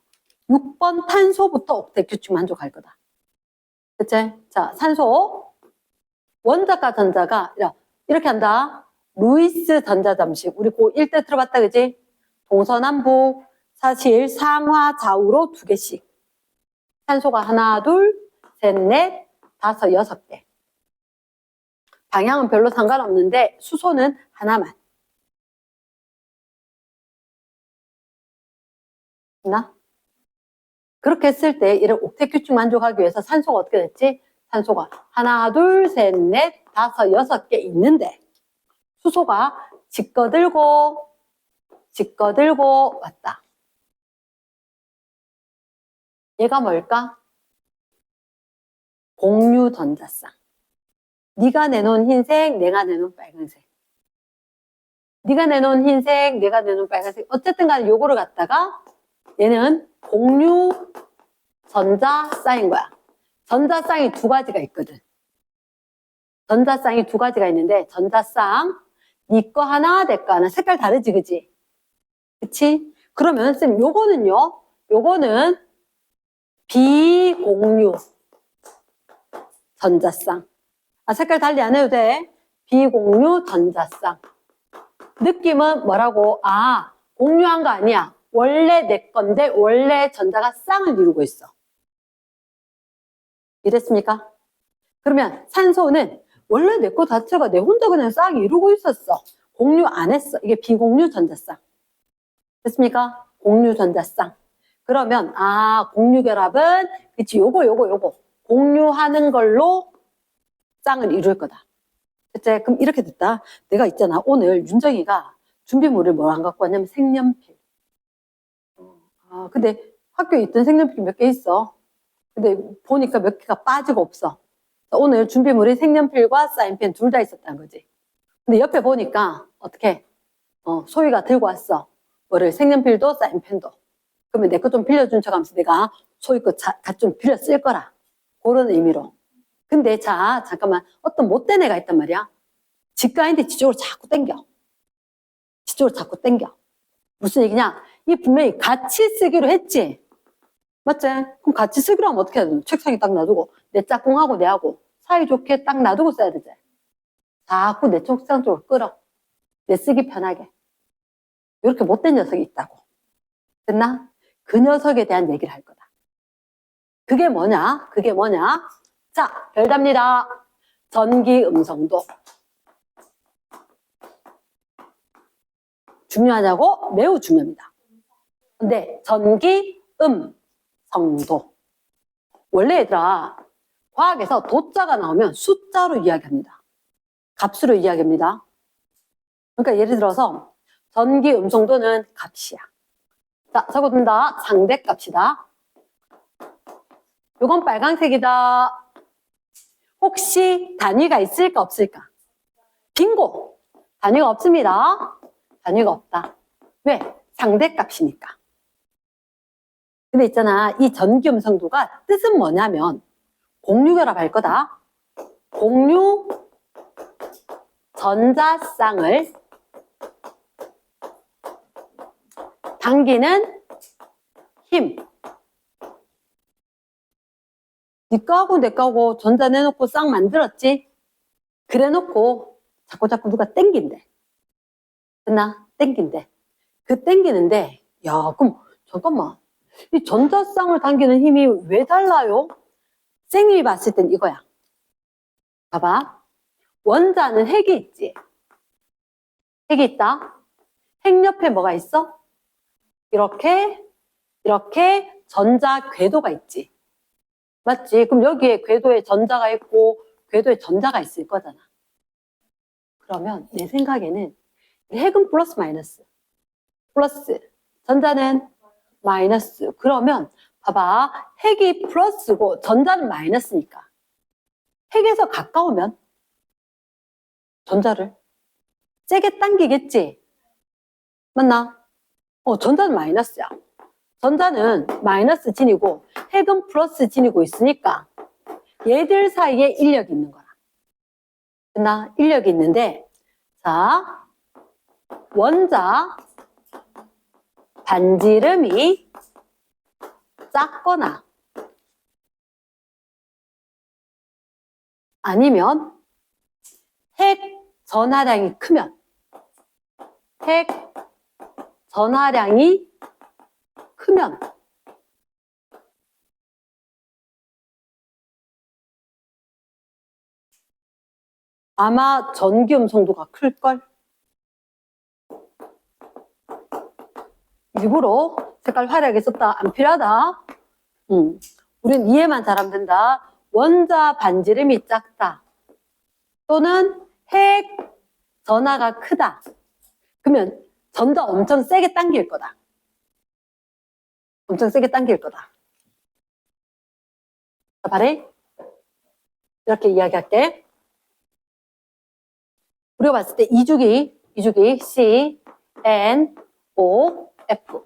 6번 탄소부터 옥텟 규칙 만족할 거다. 그치? 자, 산소. 원자과 전자가 이렇게 한다. 루이스 전자잠식. 우리 고1 때 들어봤다, 그지? 동서남북. 사실 상하 좌우로 2개씩. 산소가 하나, 둘, 셋, 넷, 다섯, 6개. 방향은 별로 상관없는데 수소는 하나만. 나? 그렇게 했을 때 이런 옥텟 규칙 만족하기 위해서 산소가 어떻게 됐지? 산소가 하나, 둘, 셋, 넷, 다섯, 6개 있는데 수소가 짓거들고 왔다. 얘가 뭘까? 공유 전자쌍. 네가 내놓은 흰색, 내가 내놓은 빨간색. 네가 내놓은 흰색, 내가 내놓은 빨간색. 어쨌든 간에 요거를 갖다가 얘는 공유 전자쌍인 거야. 전자쌍이 2가지가 있거든. 전자쌍이 2가지가 있는데 전자쌍 네 거 하나, 내 거 하나. 색깔 다르지, 그치? 그치? 그러면 쌤 요거는요. 요거는 비공유 전자쌍. 색깔 달리 안 해도 돼. 비공유 전자쌍. 느낌은 뭐라고? 공유한 거 아니야. 원래 내 건데 원래 전자가 쌍을 이루고 있어. 이랬습니까? 그러면 산소는 원래 내 거 자체가 내 혼자 그냥 쌍 이루고 있었어. 공유 안 했어. 이게 비공유 전자쌍. 됐습니까? 공유 전자쌍. 그러면 공유 결합은 그치 요거 공유하는 걸로 쌍을 이룰 거다. 그치? 그럼 이렇게 됐다. 내가 있잖아. 오늘 윤정이가 준비물을 뭐 안 갖고 왔냐면 색연필. 근데 학교에 있던 색연필이 몇 개 있어. 근데 보니까 몇 개가 빠지고 없어. 오늘 준비물이 색연필과 사인펜 둘 다 있었다는 거지. 근데 옆에 보니까 어떻게 소희가 들고 왔어. 뭐를 색연필도 사인펜도. 그러면 내 거 좀 빌려준 척하면서 내가 소희 거 좀 빌려 쓸 거라. 그런 의미로. 근데 잠깐만 어떤 못된 애가 있단 말이야. 직가인데 지쪽으로 자꾸 땡겨. 무슨 얘기냐? 이 분명히 같이 쓰기로 했지. 맞지? 그럼 같이 쓰기로 하면 어떻게 해야 되나? 책상에 딱 놔두고 내 짝꿍하고 내하고 사이좋게 딱 놔두고 써야 되지. 자꾸 내 책상 쪽으로 끌어. 내 쓰기 편하게. 이렇게 못된 녀석이 있다고. 됐나? 그 녀석에 대한 얘기를 할 거다. 그게 뭐냐? 자, 별답니다. 전기 음성도. 중요하냐고? 매우 중요합니다. 근데 전기 음성도. 원래 얘들아, 과학에서 도자가 나오면 숫자로 이야기합니다. 값으로 이야기합니다. 그러니까 예를 들어서 전기 음성도는 값이야. 자, 적어둔다. 상대값이다. 요건 빨간색이다. 혹시 단위가 있을까 없을까? 빙고! 단위가 없습니다. 단위가 없다. 왜? 상대값이니까. 근데 있잖아. 이 전기 음성도가 뜻은 뭐냐면 공유결합 할 거다. 공유 전자쌍을 당기는 힘. 니 거하고 내 거하고 전자 내놓고 쌍 만들었지? 그래 놓고 자꾸 누가 땡긴대. 됐나? 땡긴대. 그 땡기는데, 야, 그럼 잠깐만. 이 전자쌍을 당기는 힘이 왜 달라요? 쌤이 봤을 땐 이거야. 봐봐. 원자는 핵이 있지? 핵이 있다? 핵 옆에 뭐가 있어? 이렇게 전자 궤도가 있지. 맞지? 그럼 여기에 궤도에 전자가 있고 궤도에 전자가 있을 거잖아. 그러면 내 생각에는 핵은 플러스 마이너스. 플러스 전자는 마이너스. 그러면 봐봐. 핵이 플러스고 전자는 마이너스니까. 핵에서 가까우면 전자를 세게 당기겠지? 맞나? 전자는 마이너스야. 전자는 마이너스 진이고 핵은 플러스 진이고 있으니까 얘들 사이에 인력이 있는 거야. 맞나? 인력이 있는데 자, 원자 반지름이 작거나 아니면 핵 전하량이 크면 핵 전하량이 크면 아마 전기 음성도가 클걸? 일부러 색깔 화려하게 썼다. 안 필요하다. 우린 이해만 잘하면 된다. 원자 반지름이 작다. 또는 핵 전하가 크다. 그러면 전자 엄청 세게 당길 거다. 엄청 세게 당길 거다. 자, 바래. 이렇게 이야기할게. 우리가 봤을 때 이주기 C, N, O, F.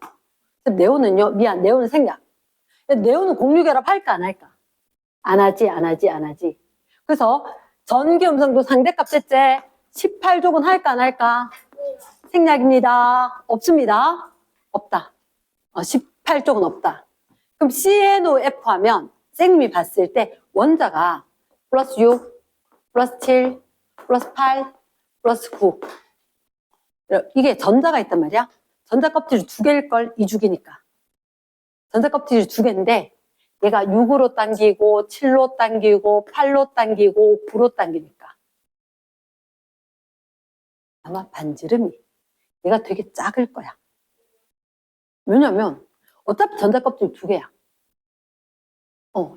네온은요, 미안, 네온은 생략. 네온은 공유결합 할까, 안 할까? 안 하지. 그래서 전기 음성도 상대값 셋째 18족은 할까, 안 할까? 생략입니다. 없습니다. 없다. 18쪽은 없다. 그럼 CNOF 하면 쌤이 봤을 때 원자가 플러스 6, 플러스 7, 플러스 8, 플러스 9. 이게 전자가 있단 말이야. 전자 껍질이 2개일걸, 2주기니까. 전자 껍질이 2개인데 얘가 6으로 당기고 7로 당기고 8로 당기고 9로 당기니까 아마 반지름이 얘가 되게 작을 거야. 왜냐면 어차피 전자 껍질 2개야.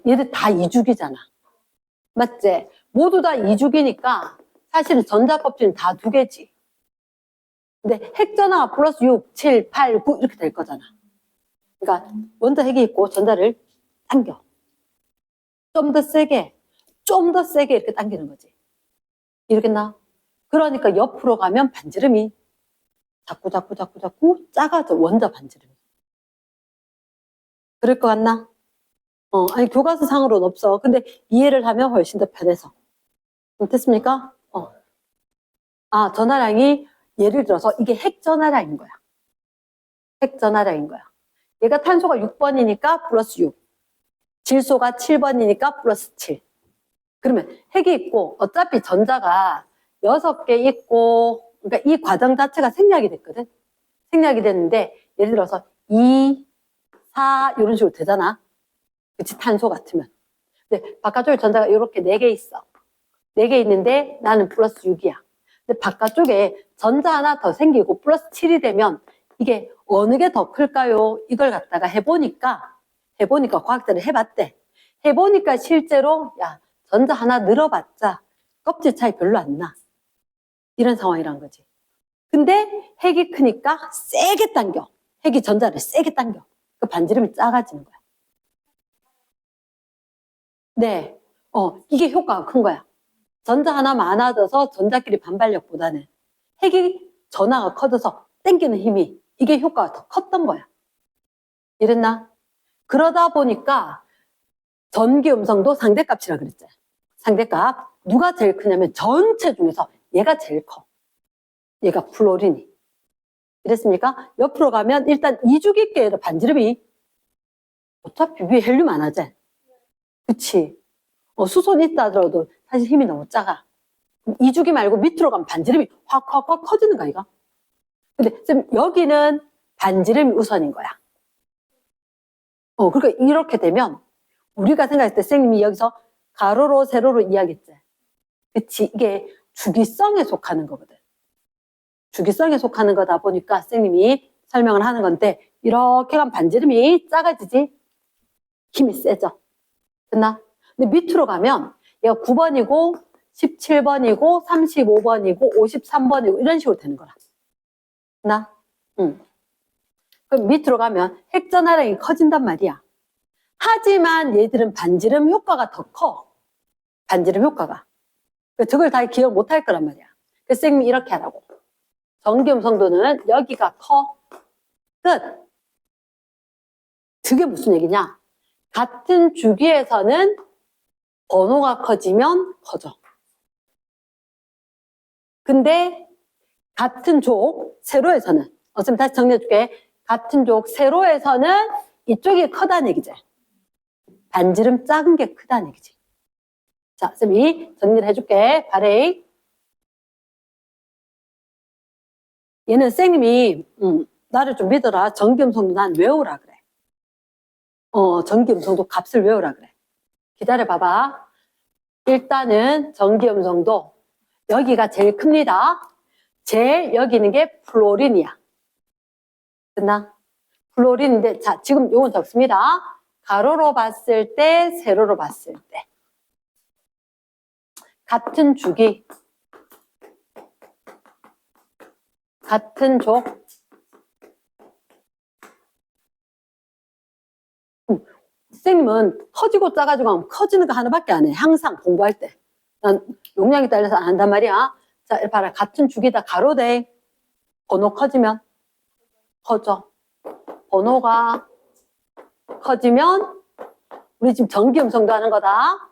얘들 다 2주기잖아. 맞지? 모두 다 2주기니까 사실은 전자 껍질은 다 2개지. 근데 핵전화가 플러스 6, 7, 8, 9 이렇게 될 거잖아. 그러니까 원자 핵이 있고 전자를 당겨. 좀 더 세게 이렇게 당기는 거지. 이러겠나? 그러니까 옆으로 가면 반지름이 자꾸 작아져. 원자 반지름이. 그럴 것 같나? 아니 교과서상으로는 없어. 근데 이해를 하면 훨씬 더 편해서. 됐습니까? 전하량이 예를 들어서 이게 핵전하량인 거야. 핵전하량인 거야. 얘가 탄소가 6번이니까 플러스 6. 질소가 7번이니까 플러스 7. 그러면 핵이 있고 어차피 전자가 6개 있고 그러니까 이 과정 자체가 생략이 됐거든. 생략이 됐는데 예를 들어서 2, 4 이런 식으로 되잖아. 그치? 탄소 같으면. 근데 바깥쪽에 전자가 이렇게 4개 있어. 4개 있는데 나는 플러스 6이야. 근데 바깥쪽에 전자 하나 더 생기고 플러스 7이 되면 이게 어느 게 더 클까요? 이걸 갖다가 해보니까 과학자를 해봤대. 해보니까 실제로 전자 하나 늘어봤자 껍질 차이 별로 안 나. 이런 상황이란 거지. 근데 핵이 크니까 세게 당겨. 핵이 전자를 세게 당겨. 그 반지름이 작아지는 거야. 네. 이게 효과가 큰 거야. 전자 하나 많아져서 전자끼리 반발력보다는 핵이 전하가 커져서 당기는 힘이 이게 효과가 더 컸던 거야. 이랬나? 그러다 보니까 전기 음성도 상대값이라 그랬잖아. 상대값. 누가 제일 크냐면 전체 중에서 얘가 제일 커. 얘가 플로린이. 이랬습니까? 옆으로 가면 일단 2주기계의 반지름이 어차피 위에 헬륨 안 하지? 그치? 수소는 있다 하더라도 사실 힘이 너무 작아. 2주기 말고 밑으로 가면 반지름이 확 커지는 거 아이가? 근데 쌤 여기는 반지름이 우선인 거야. 그러니까 이렇게 되면 우리가 생각했을 때 선생님이 여기서 가로로 세로로 이야기했지. 그치? 이게 주기성에 속하는 거거든. 주기성에 속하는 거다 보니까 선생님이 설명을 하는 건데 이렇게 가면 반지름이 작아지지? 힘이 세죠? 됐나? 근데 밑으로 가면 얘가 9번이고 17번이고 35번이고 53번이고 이런 식으로 되는 거라. 됐나? 그럼 밑으로 가면 핵전하량이 커진단 말이야. 하지만 얘들은 반지름 효과가 더 커. 반지름 효과가. 저걸 다 기억 못 할 거란 말이야. 그래서 선생님이 이렇게 하라고. 전기음성도는 여기가 커. 끝. 그게 무슨 얘기냐? 같은 주기에서는 번호가 커지면 커져. 근데 같은 족, 세로에서는, 어차피 다시 정리해줄게. 같은 족, 세로에서는 이쪽이 크다는 얘기지. 반지름 작은 게 크다는 얘기지. 자, 쌤이 정리를 해줄게. 발레. 얘는 쌤이, 나를 좀 믿어라. 전기음성도 난 외우라 그래. 전기음성도 값을 외우라 그래. 기다려 봐봐. 일단은 전기음성도 여기가 제일 큽니다. 제일 여기 있는 게 플로린이야. 됐나? 플로린인데, 자, 지금 요건 적습니다. 가로로 봤을 때, 세로로 봤을 때. 같은 주기, 같은 족. 선생님은 커지고 작아지고 하면 커지는 거 하나밖에 안 해. 항상 공부할 때. 난 용량에 따라서 안 한단 말이야. 자, 이렇게 봐라. 같은 주기다. 가로대. 번호 커지면 커져. 번호가 커지면 우리 지금 전기 음성도 하는 거다.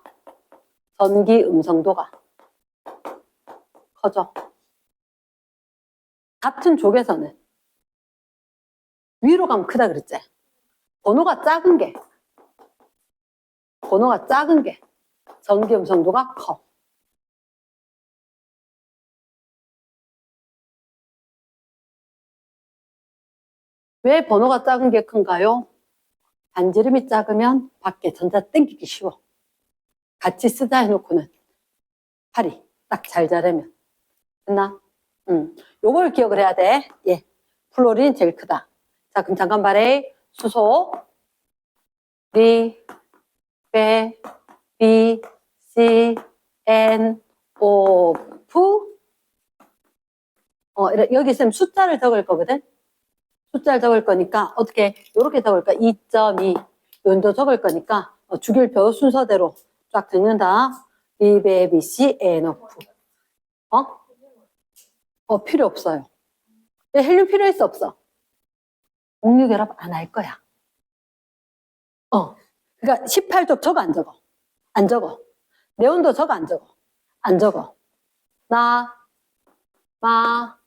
전기 음성도가 커져. 같은 족에서는 위로 가면 크다 그랬지. 번호가 작은 게 전기 음성도가 커. 왜 번호가 작은 게 큰가요? 반지름이 작으면 밖에 전자 땡기기 쉬워. 같이 쓰자 해놓고는 팔이 딱 잘 자르면. 됐나? 요걸 기억을 해야 돼. 예. 플로린 제일 크다. 자, 그럼 잠깐 말해. 수소, 리, 베, B, C, N, O, F. 여기 있으면 숫자를 적을 거거든. 숫자를 적을 거니까 어떻게 이렇게 적을까? 2.2 연도 적을 거니까 주기율표 순서대로 쫙 적는다. B, B, C, N, O, F. 필요 없어요. 헬륨 필요했어 없어? 공유결합 안 할 거야. 그러니까 18족 적어 안 적어? 안 적어. 네온도 적어 안 적어? 안 적어. 나, 마,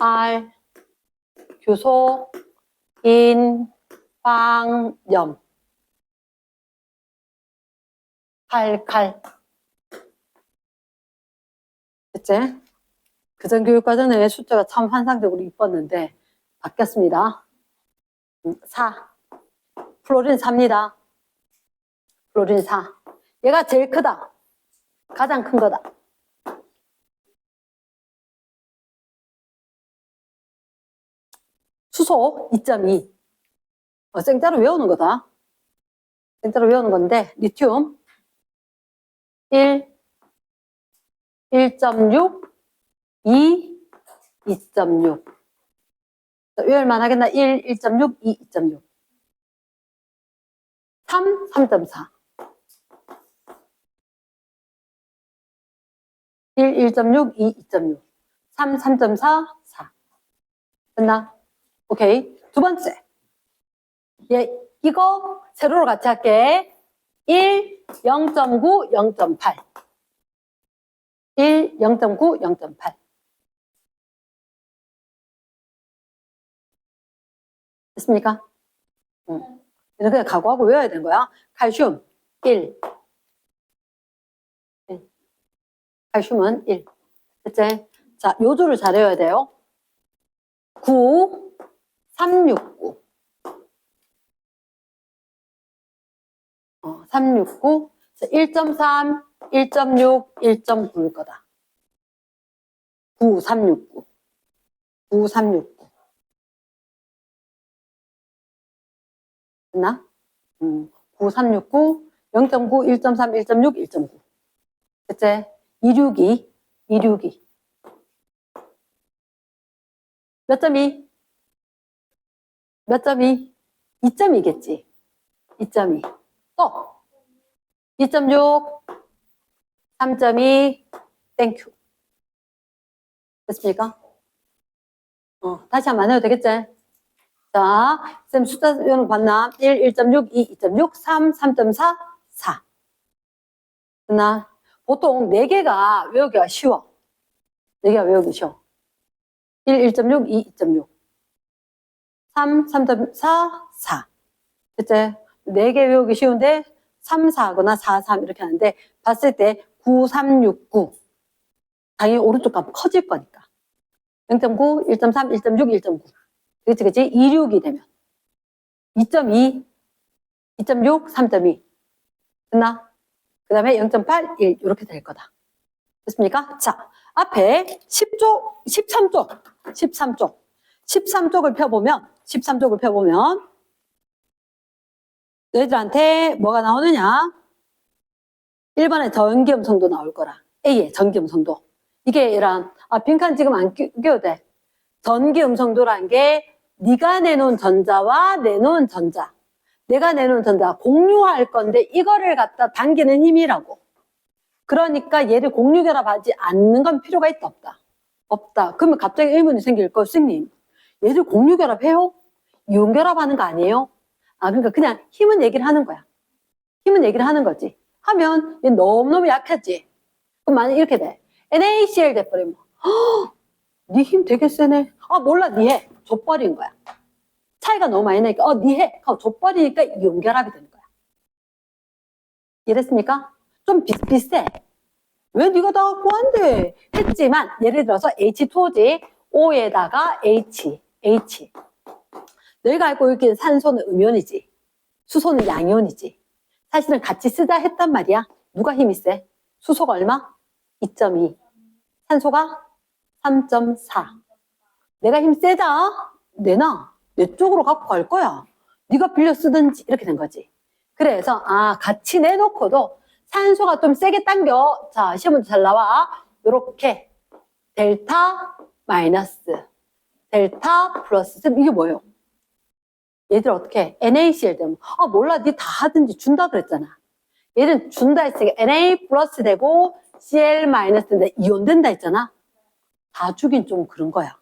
알, 규소, 인, 빵, 염. 칼. 됐지? 그전교육과정에 숫자가 참 환상적으로 이뻤는데 바뀌었습니다. 4. 플로린 4입니다. 플로린 4. 얘가 제일 크다. 가장 큰 거다. 수소 2.2. 생짜로 외우는 거다. 생짜로 외우는 건데 리튬 1, 1.6, 2, 2.6. 외울만 하겠나? 1, 1.6, 2, 2.6. 3, 3.4. 1, 1.6, 2, 2.6. 3, 3.4, 4. 됐나? 오케이. 두 번째. 이거 세로로 같이 할게. 1, 0.9, 0.8. 1, 0.9, 0.8. 됐습니까? 그냥 각오하고 외워야 되는 거야. 칼슘 1. 칼슘은 1. 됐지? 자, 요조를 잘 외워야 돼요. 9, 369. 369. 1.3, 1.6, 1.9일 거다. 9, 369. 9, 369. 됐나? 9, 369, 0.9, 1.3, 1.6, 1.9. 됐지? 262, 262. 몇 점이? 몇 점이? 2.2겠지. 2.2. 또 2.6, 3.2, 땡큐. 됐습니까? 다시 한번 안 해도 되겠지? 자, 쌤 숫자 이런 거 봤나? 1, 1.6, 2, 2.6, 3, 3.4, 4. 됐나? 보통 4개가 외우기가 쉬워. 4개가 외우기 쉬워. 1, 1.6, 2, 2.6. 3, 3.4, 4. 그치? 4개 외우기 쉬운데 3, 4거나 4, 3 이렇게 하는데 봤을 때 9, 3, 6, 9. 당연히 오른쪽 값 커질 거니까. 0.9, 1.3, 1.6, 1.9. 그치, 그치? 2, 6이 되면. 2.2, 2.6, 3.2. 됐나? 그 다음에 0.8, 1. 이렇게 될 거다. 됐습니까? 자, 앞에 10쪽, 13쪽, 13쪽. 13쪽을 펴보면, 13쪽을 펴보면, 너희들한테 뭐가 나오느냐? 1번에 전기음성도 나올 거라. A의 전기음성도. 이게 이런, 빈칸 지금 안 끼워도 돼. 전기음성도라는 게 네가 내놓은 전자와 내놓은 전자. 내가 내놓은 전자 공유할 건데 이거를 갖다 당기는 힘이라고. 그러니까 얘를 공유결합하지 않는 건 필요가 있다 없다? 없다. 그러면 갑자기 의문이 생길 거. 선생님, 얘를 공유결합해요? 이온결합하는 거 아니에요? 그러니까 그냥 힘은 얘기를 하는 거야. 힘은 얘기를 하는 거지. 하면 얘 너무너무 약하지. 그럼 만약 이렇게 돼. NaCl 돼버리면 네 힘 되게 세네. 몰라, 니 해. 족버린 거야. 차이가 너무 많이 나니까 니 해. 하고 족버리니까 이온결합이 되는 거야. 이해됐습니까? 좀 비슷비슷해. 왜 네가 다 갖고 한대? 했지만 예를 들어서 H2O지. O에다가 H. 너희가 알고 있기는 산소는 음이온이지. 수소는 양이온이지. 사실은 같이 쓰자 했단 말이야. 누가 힘이 세? 수소가 얼마? 2.2. 산소가 3.4. 내가 힘 세다? 내놔. 내 쪽으로 갖고 갈 거야. 네가 빌려 쓰든지 이렇게 된 거지. 그래서 같이 내놓고도 산소가 좀 세게 당겨. 자, 시험 문제 잘 나와. 요렇게 델타 마이너스, 델타 플러스. 이게 뭐예요? 얘들 어떻게 해? NaCl 되면 몰라, 니 다 하든지 준다 그랬잖아. 얘는 준다 했으니까 Na 플러스 되고 Cl 마이너스 된다. 이온 된다 했잖아. 다 주긴 좀 그런 거야.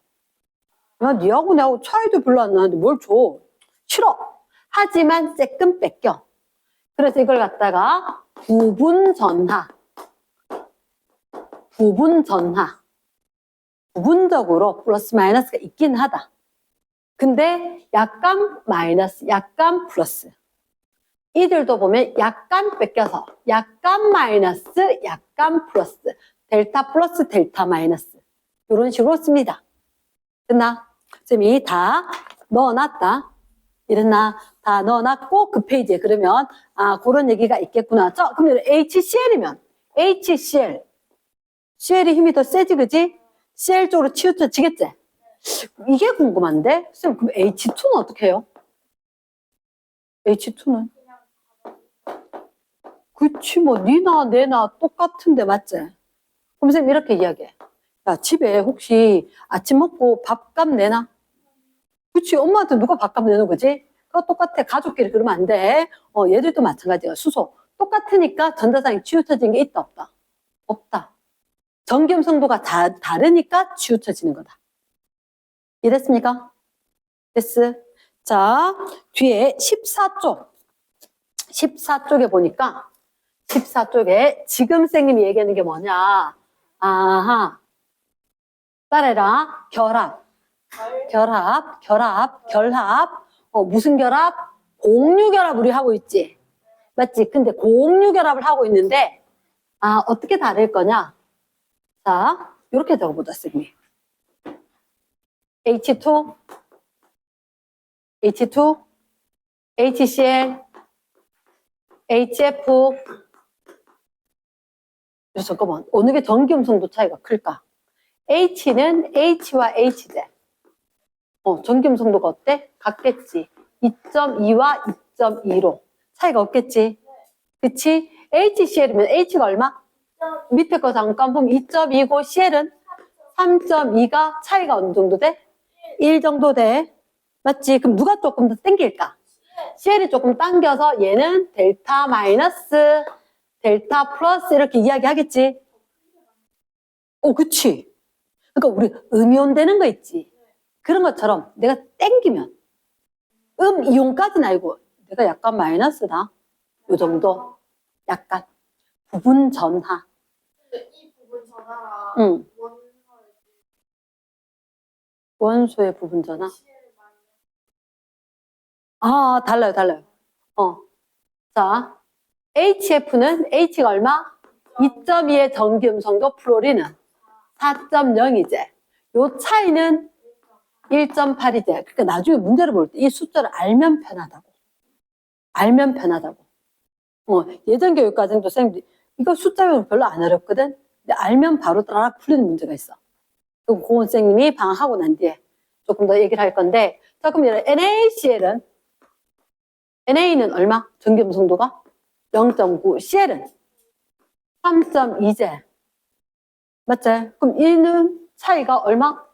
야, 니하고 나하고 차이도 별로 안 나는데 뭘 줘? 싫어. 하지만 쬐끔 뺏겨. 그래서 이걸 갖다가 부분전하. 부분적으로 플러스 마이너스가 있긴 하다. 근데 약간 마이너스, 약간 플러스. 이들도 보면 약간 뺏겨서 약간 마이너스, 약간 플러스. 델타 플러스, 델타 마이너스. 이런 식으로 씁니다. 됐나? 쌤이 다 넣어놨다. 이랬나? 다 넣어놨고 그 페이지에 그러면 그런 얘기가 있겠구나. 그럼 HCl이면 HCl. CL이 힘이 더 세지, 그지? CL 쪽으로 치우쳐지겠지? 이게 궁금한데? 쌤, 그럼 H2는 어떻게 해요? H2는? 그치, 뭐, 니나 내나 똑같은데, 맞지? 그럼 쌤, 이렇게 이야기해. 야, 집에 혹시 아침 먹고 밥값 내나? 그치, 엄마한테 누가 밥값 내는 거지? 그거 똑같아. 가족끼리 그러면 안 돼. 얘들도 마찬가지야. 수소. 똑같으니까 전자상이 치우쳐진 게 있다, 없다? 없다. 전기음성도가 다르니까 치우쳐지는 거다. 이해됐습니까? 됐스. 자, 뒤에 14쪽. 14쪽에 보니까 14쪽에 지금 쌤님이 얘기하는 게 뭐냐. 따라해라. 결합. 무슨 결합? 공유결합 우리 하고 있지. 맞지? 근데 공유결합을 하고 있는데 어떻게 다를 거냐? 자, 이렇게 적어보자, 쌤이. H2, HCl, HF. 잠깐만, 어느 게 전기음성도 차이가 클까? H는 H와 H 돼. 전기음성도가 어때? 같겠지. 2.2와 2.2로. 차이가 없겠지. 그치? HCl이면 H가 얼마? 밑에 거 잠깐 보면 2.2고 CL은 3.2가 차이가 어느 정도 돼? 1 정도 돼. 맞지? 그럼 누가 조금 더 땡길까? CL이 조금 당겨서 얘는 델타 마이너스, 델타 플러스 이렇게 이야기하겠지? 그치. 그러니까 우리 음이온되는 거 있지? 그런 것처럼 내가 땡기면 이온까지는 아니고 내가 약간 마이너스다. 요 정도. 약간 부분 전하. 근데 이 부분 전화랑 응. 원소의 부분 전하. 달라요. 자, HF는 H가 얼마? 2.2의 전기음성도 플로리는 4.0이제. 요 차이는 1.8이제. 그러니까 나중에 문제를 볼 때 이 숫자를 알면 편하다고. 예전 교육과정도 선생님들이 이거 숫자 배우면 별로 안 어렵거든. 근데 알면 바로 따라 풀리는 문제가 있어. 그럼 고은 선생님이 방학하고 난 뒤에 조금 더 얘기를 할 건데, 자, 그럼 NaCl은 Na는 얼마? 전기음성도가 0.9, CL은 3.2제. 맞지? 그럼 얘는 차이가 얼마?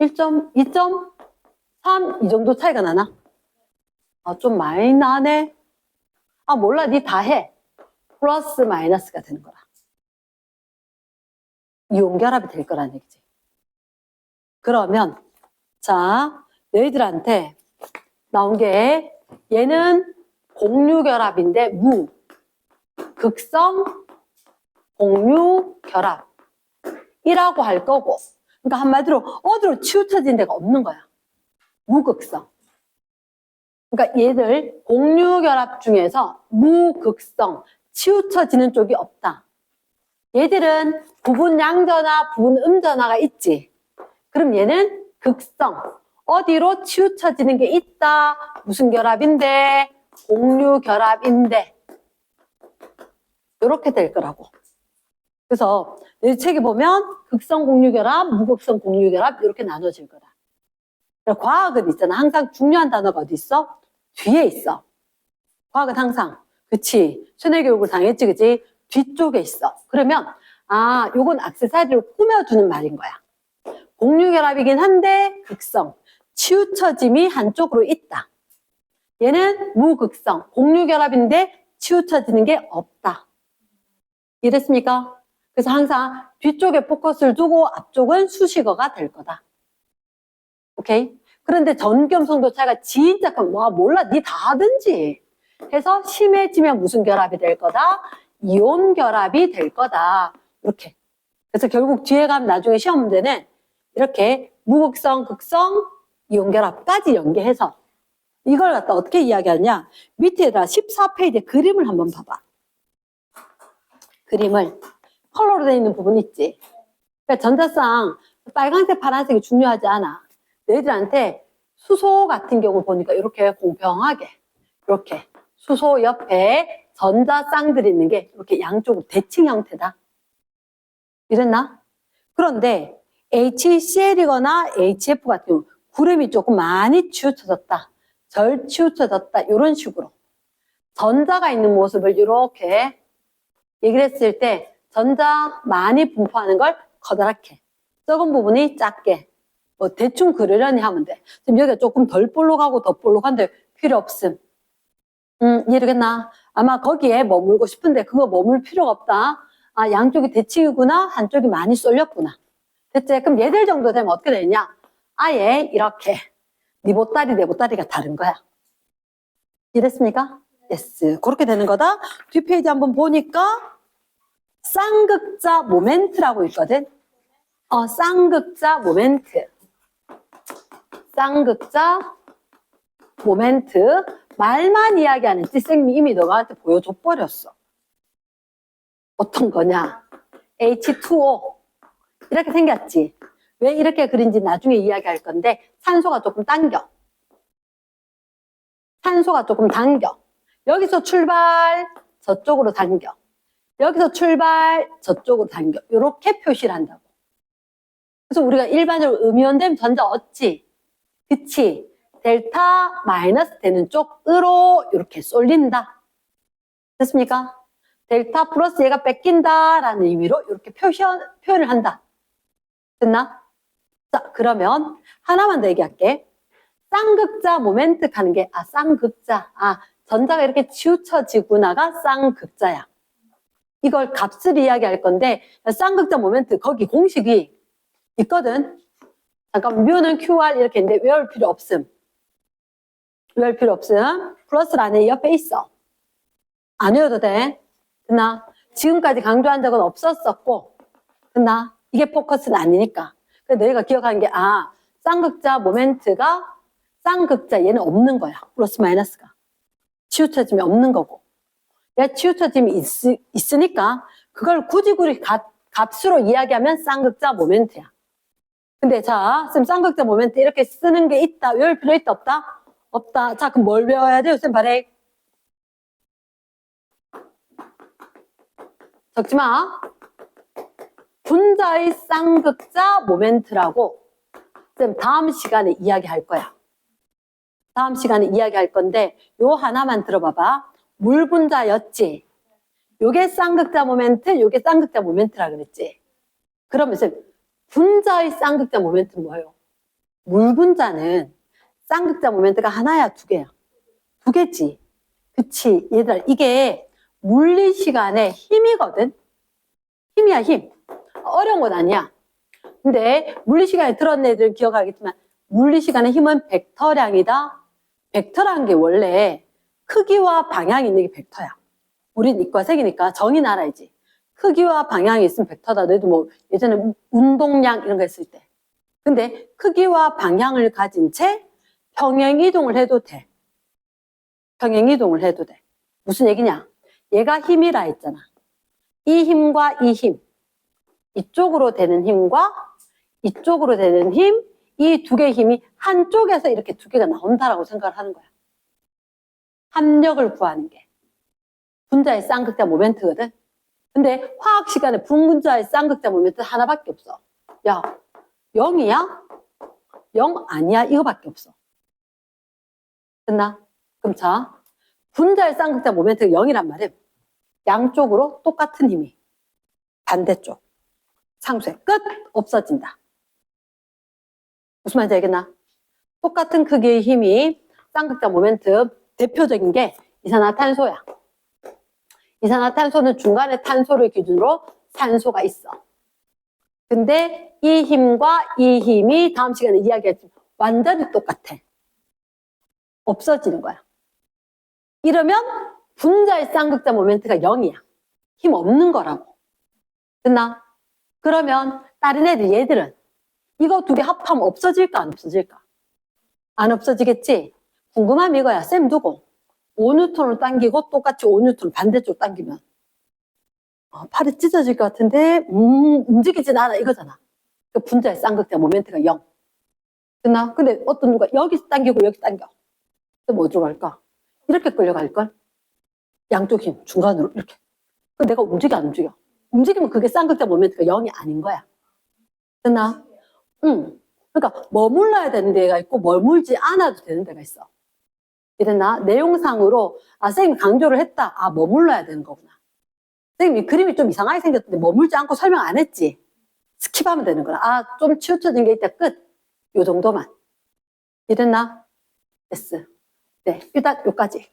2.3 이 정도 차이가 나나? 좀 많이 나네. 몰라, 니 다 해. 플러스 마이너스가 되는 거라. 이온 결합이 될 거라는 얘기지. 그러면 자, 너희들한테 나온 게 얘는 공유결합인데 극성 공유결합이라고 할 거고, 그러니까 한마디로 어디로 치우쳐진 데가 없는 거야. 무극성. 그러니까 얘들 공유결합 중에서 무극성, 치우쳐지는 쪽이 없다. 얘들은 부분 양전화, 부분 음전화가 있지. 그럼 얘는 극성, 어디로 치우쳐지는 게 있다. 무슨 결합인데? 공유결합인데. 이렇게 될 거라고. 그래서 내 책에 보면 극성 공유결합, 무극성 공유결합 이렇게 나눠질 거다. 과학은 있잖아. 항상 중요한 단어가 어디 있어? 뒤에 있어. 과학은 항상. 그치? 순회교육을 당했지, 그치? 뒤쪽에 있어. 그러면 요건 액세서리로 꾸며주는 말인 거야. 공유결합이긴 한데 극성, 치우쳐짐이 한쪽으로 있다. 얘는 무극성, 공유결합인데 치우쳐지는 게 없다. 이해됐습니까? 그래서 항상 뒤쪽에 포커스를 두고 앞쪽은 수식어가 될 거다. 오케이? 그런데 전기음성도 차이가 진짜 몰라, 니 다 하든지 해서 심해지면 무슨 결합이 될 거다? 이온 결합이 될 거다. 이렇게. 그래서 결국 뒤에 가면 나중에 시험 문제는 이렇게 무극성, 극성, 이온 결합까지 연계해서 이걸 갖다 어떻게 이야기하냐? 밑에다 14페이지에 그림을 한번 봐봐. 그림을 컬러로 되어 있는 부분 있지? 그러니까 전자쌍 빨간색, 파란색이 중요하지 않아. 너희들한테 수소 같은 경우 보니까 이렇게 공평하게 이렇게 수소 옆에 전자쌍들이 있는 게 이렇게 양쪽으로 대칭 형태다. 이랬나? 그런데 HCl이거나 HF 같은 경우 구름이 조금 많이 치우쳐졌다. 덜 치우쳐졌다. 이런 식으로 전자가 있는 모습을 이렇게 얘기를 했을 때 전자 많이 분포하는 걸 커다랗게, 적은 부분이 작게 대충 그리려니 하면 돼. 지금 여기가 조금 덜 볼록하고 더 볼록한데 필요 없음. 이해되겠나? 아마 거기에 머물고 싶은데 그거 머물 필요가 없다. 양쪽이 대칭이구나. 한쪽이 많이 쏠렸구나. 됐지? 그럼 얘들 정도 되면 어떻게 되냐? 아예 이렇게 네 보따리 내 보따리가 다른 거야. 이해됐습니까? 예스. 그렇게 되는 거다. 뒷페이지 한번 보니까 쌍극자 모멘트라고 있거든. 쌍극자 모멘트. 쌍극자 모멘트. 말만 이야기하는 찌생미 이미 너가한테 보여줘 버렸어. 어떤 거냐? H2O. 이렇게 생겼지. 왜 이렇게 그린지 나중에 이야기할 건데 산소가 조금 당겨. 산소가 조금 당겨. 여기서 출발, 저쪽으로 당겨. 여기서 출발, 저쪽으로 당겨. 이렇게 표시를 한다고. 그래서 우리가 일반적으로 음이온되면 전자 얻지. 그치? 델타 마이너스 되는 쪽으로 이렇게 쏠린다. 됐습니까? 델타 플러스 얘가 뺏긴다라는 의미로 이렇게 표현을 한다. 됐나? 자, 그러면 하나만 더 얘기할게. 쌍극자 모멘트 가는 게, 쌍극자. 전자가 이렇게 치우쳐지구나가 쌍극자야. 이걸 값을 이야기할 건데, 쌍극자 모멘트, 거기 공식이 있거든. 잠깐, 뮤는 QR 이렇게 있는데, 외울 필요 없음. 외울 필요 없음. 플러스 안에 옆에 있어. 안 외워도 돼. 됐나? 지금까지 강조한 적은 없었었고, 됐나? 이게 포커스는 아니니까. 그래서 너희가 기억하는 게, 쌍극자 모멘트가 쌍극자 얘는 없는 거야. 플러스 마이너스가. 치우쳐짐이 없는 거고. 얘 치우쳐짐이 있으니까 그걸 굳이 값으로 이야기하면 쌍극자 모멘트야. 근데 자, 쌤 쌍극자 모멘트 이렇게 쓰는 게 있다. 외울 필요 있다 없다? 없다. 자, 그럼 뭘 외워야 돼요? 쌤 바래. 적지 마. 분자의 쌍극자 모멘트라고 쌤 다음 시간에 이야기할 거야. 다음 시간에 이야기할 건데 요 하나만 들어봐봐. 물 분자였지. 요게 쌍극자 모멘트, 요게 쌍극자 모멘트라 그랬지. 그러면 쌤 분자의 쌍극자 모멘트는 뭐예요? 물 분자는 쌍극자 모멘트가 하나야, 두 개야? 두 개지. 그치. 얘들아, 이게 물리 시간의 힘이거든. 힘이야, 힘. 어려운 건 아니야. 근데 물리 시간에 들었는 애들은 기억하겠지만 물리 시간의 힘은 벡터량이다. 벡터라는 게 원래 크기와 방향이 있는 게 벡터야. 우린 이과생이니까 정의는 알아야지. 크기와 방향이 있으면 벡터다. 너희도 뭐 예전에 운동량 이런 거 했을 때. 근데 크기와 방향을 가진 채 평행이동을 해도 돼. 평행이동을 해도 돼. 무슨 얘기냐? 얘가 힘이라 했잖아. 이 힘과 이 힘. 이쪽으로 되는 힘과 이쪽으로 되는 힘, 이 두 개의 힘이 한쪽에서 이렇게 두 개가 나온다라고 생각을 하는 거야. 합력을 구하는 게. 분자의 쌍극자 모멘트거든. 근데 화학 시간에 분자의 쌍극자 모멘트 하나밖에 없어. 야, 0이야? 0 아니야? 이거밖에 없어. 됐나? 그럼 자, 분자의 쌍극자 모멘트가 0이란 말이야. 양쪽으로 똑같은 힘이. 반대쪽. 상쇄. 끝! 없어진다. 무슨 말인지 알겠나? 똑같은 크기의 힘이 쌍극자 모멘트 대표적인 게 이산화탄소야. 이산화탄소는 중간에 탄소를 기준으로 산소가 있어. 근데 이 힘과 이 힘이 다음 시간에 이야기했지만 완전히 똑같아. 없어지는 거야. 이러면 분자의 쌍극자 모멘트가 0이야. 힘 없는 거라고. 됐나? 그러면 다른 애들, 얘들은 이거 두 개 합하면 없어질까 안 없어질까? 안 없어지겠지? 궁금함이 이거야. 쌤 두고 5N을 당기고 똑같이 5N을 반대쪽 당기면 팔이 찢어질 것 같은데 움직이진 않아 이거잖아. 그 분자의 쌍극자 모멘트가 0. 됐나? 근데 어떤 누가 여기 당기고 여기 당겨. 그럼 어디로 갈까? 이렇게 끌려갈걸? 양쪽 힘 중간으로 이렇게. 내가 움직여 안 움직여? 움직이면 그게 쌍극자 모멘트가 0이 아닌 거야. 됐나? 그러니까 머물러야 되는 데가 있고 머물지 않아도 되는 데가 있어. 이랬나? 내용상으로 선생님이 강조를 했다. 머물러야 되는 거구나. 선생님이 그림이 좀 이상하게 생겼는데 머물지 않고 설명 안 했지. 스킵하면 되는 거야. 좀 치우쳐진 게 있다. 끝. 요 정도만. 이랬나? 됐어. 네, 일단 요까지.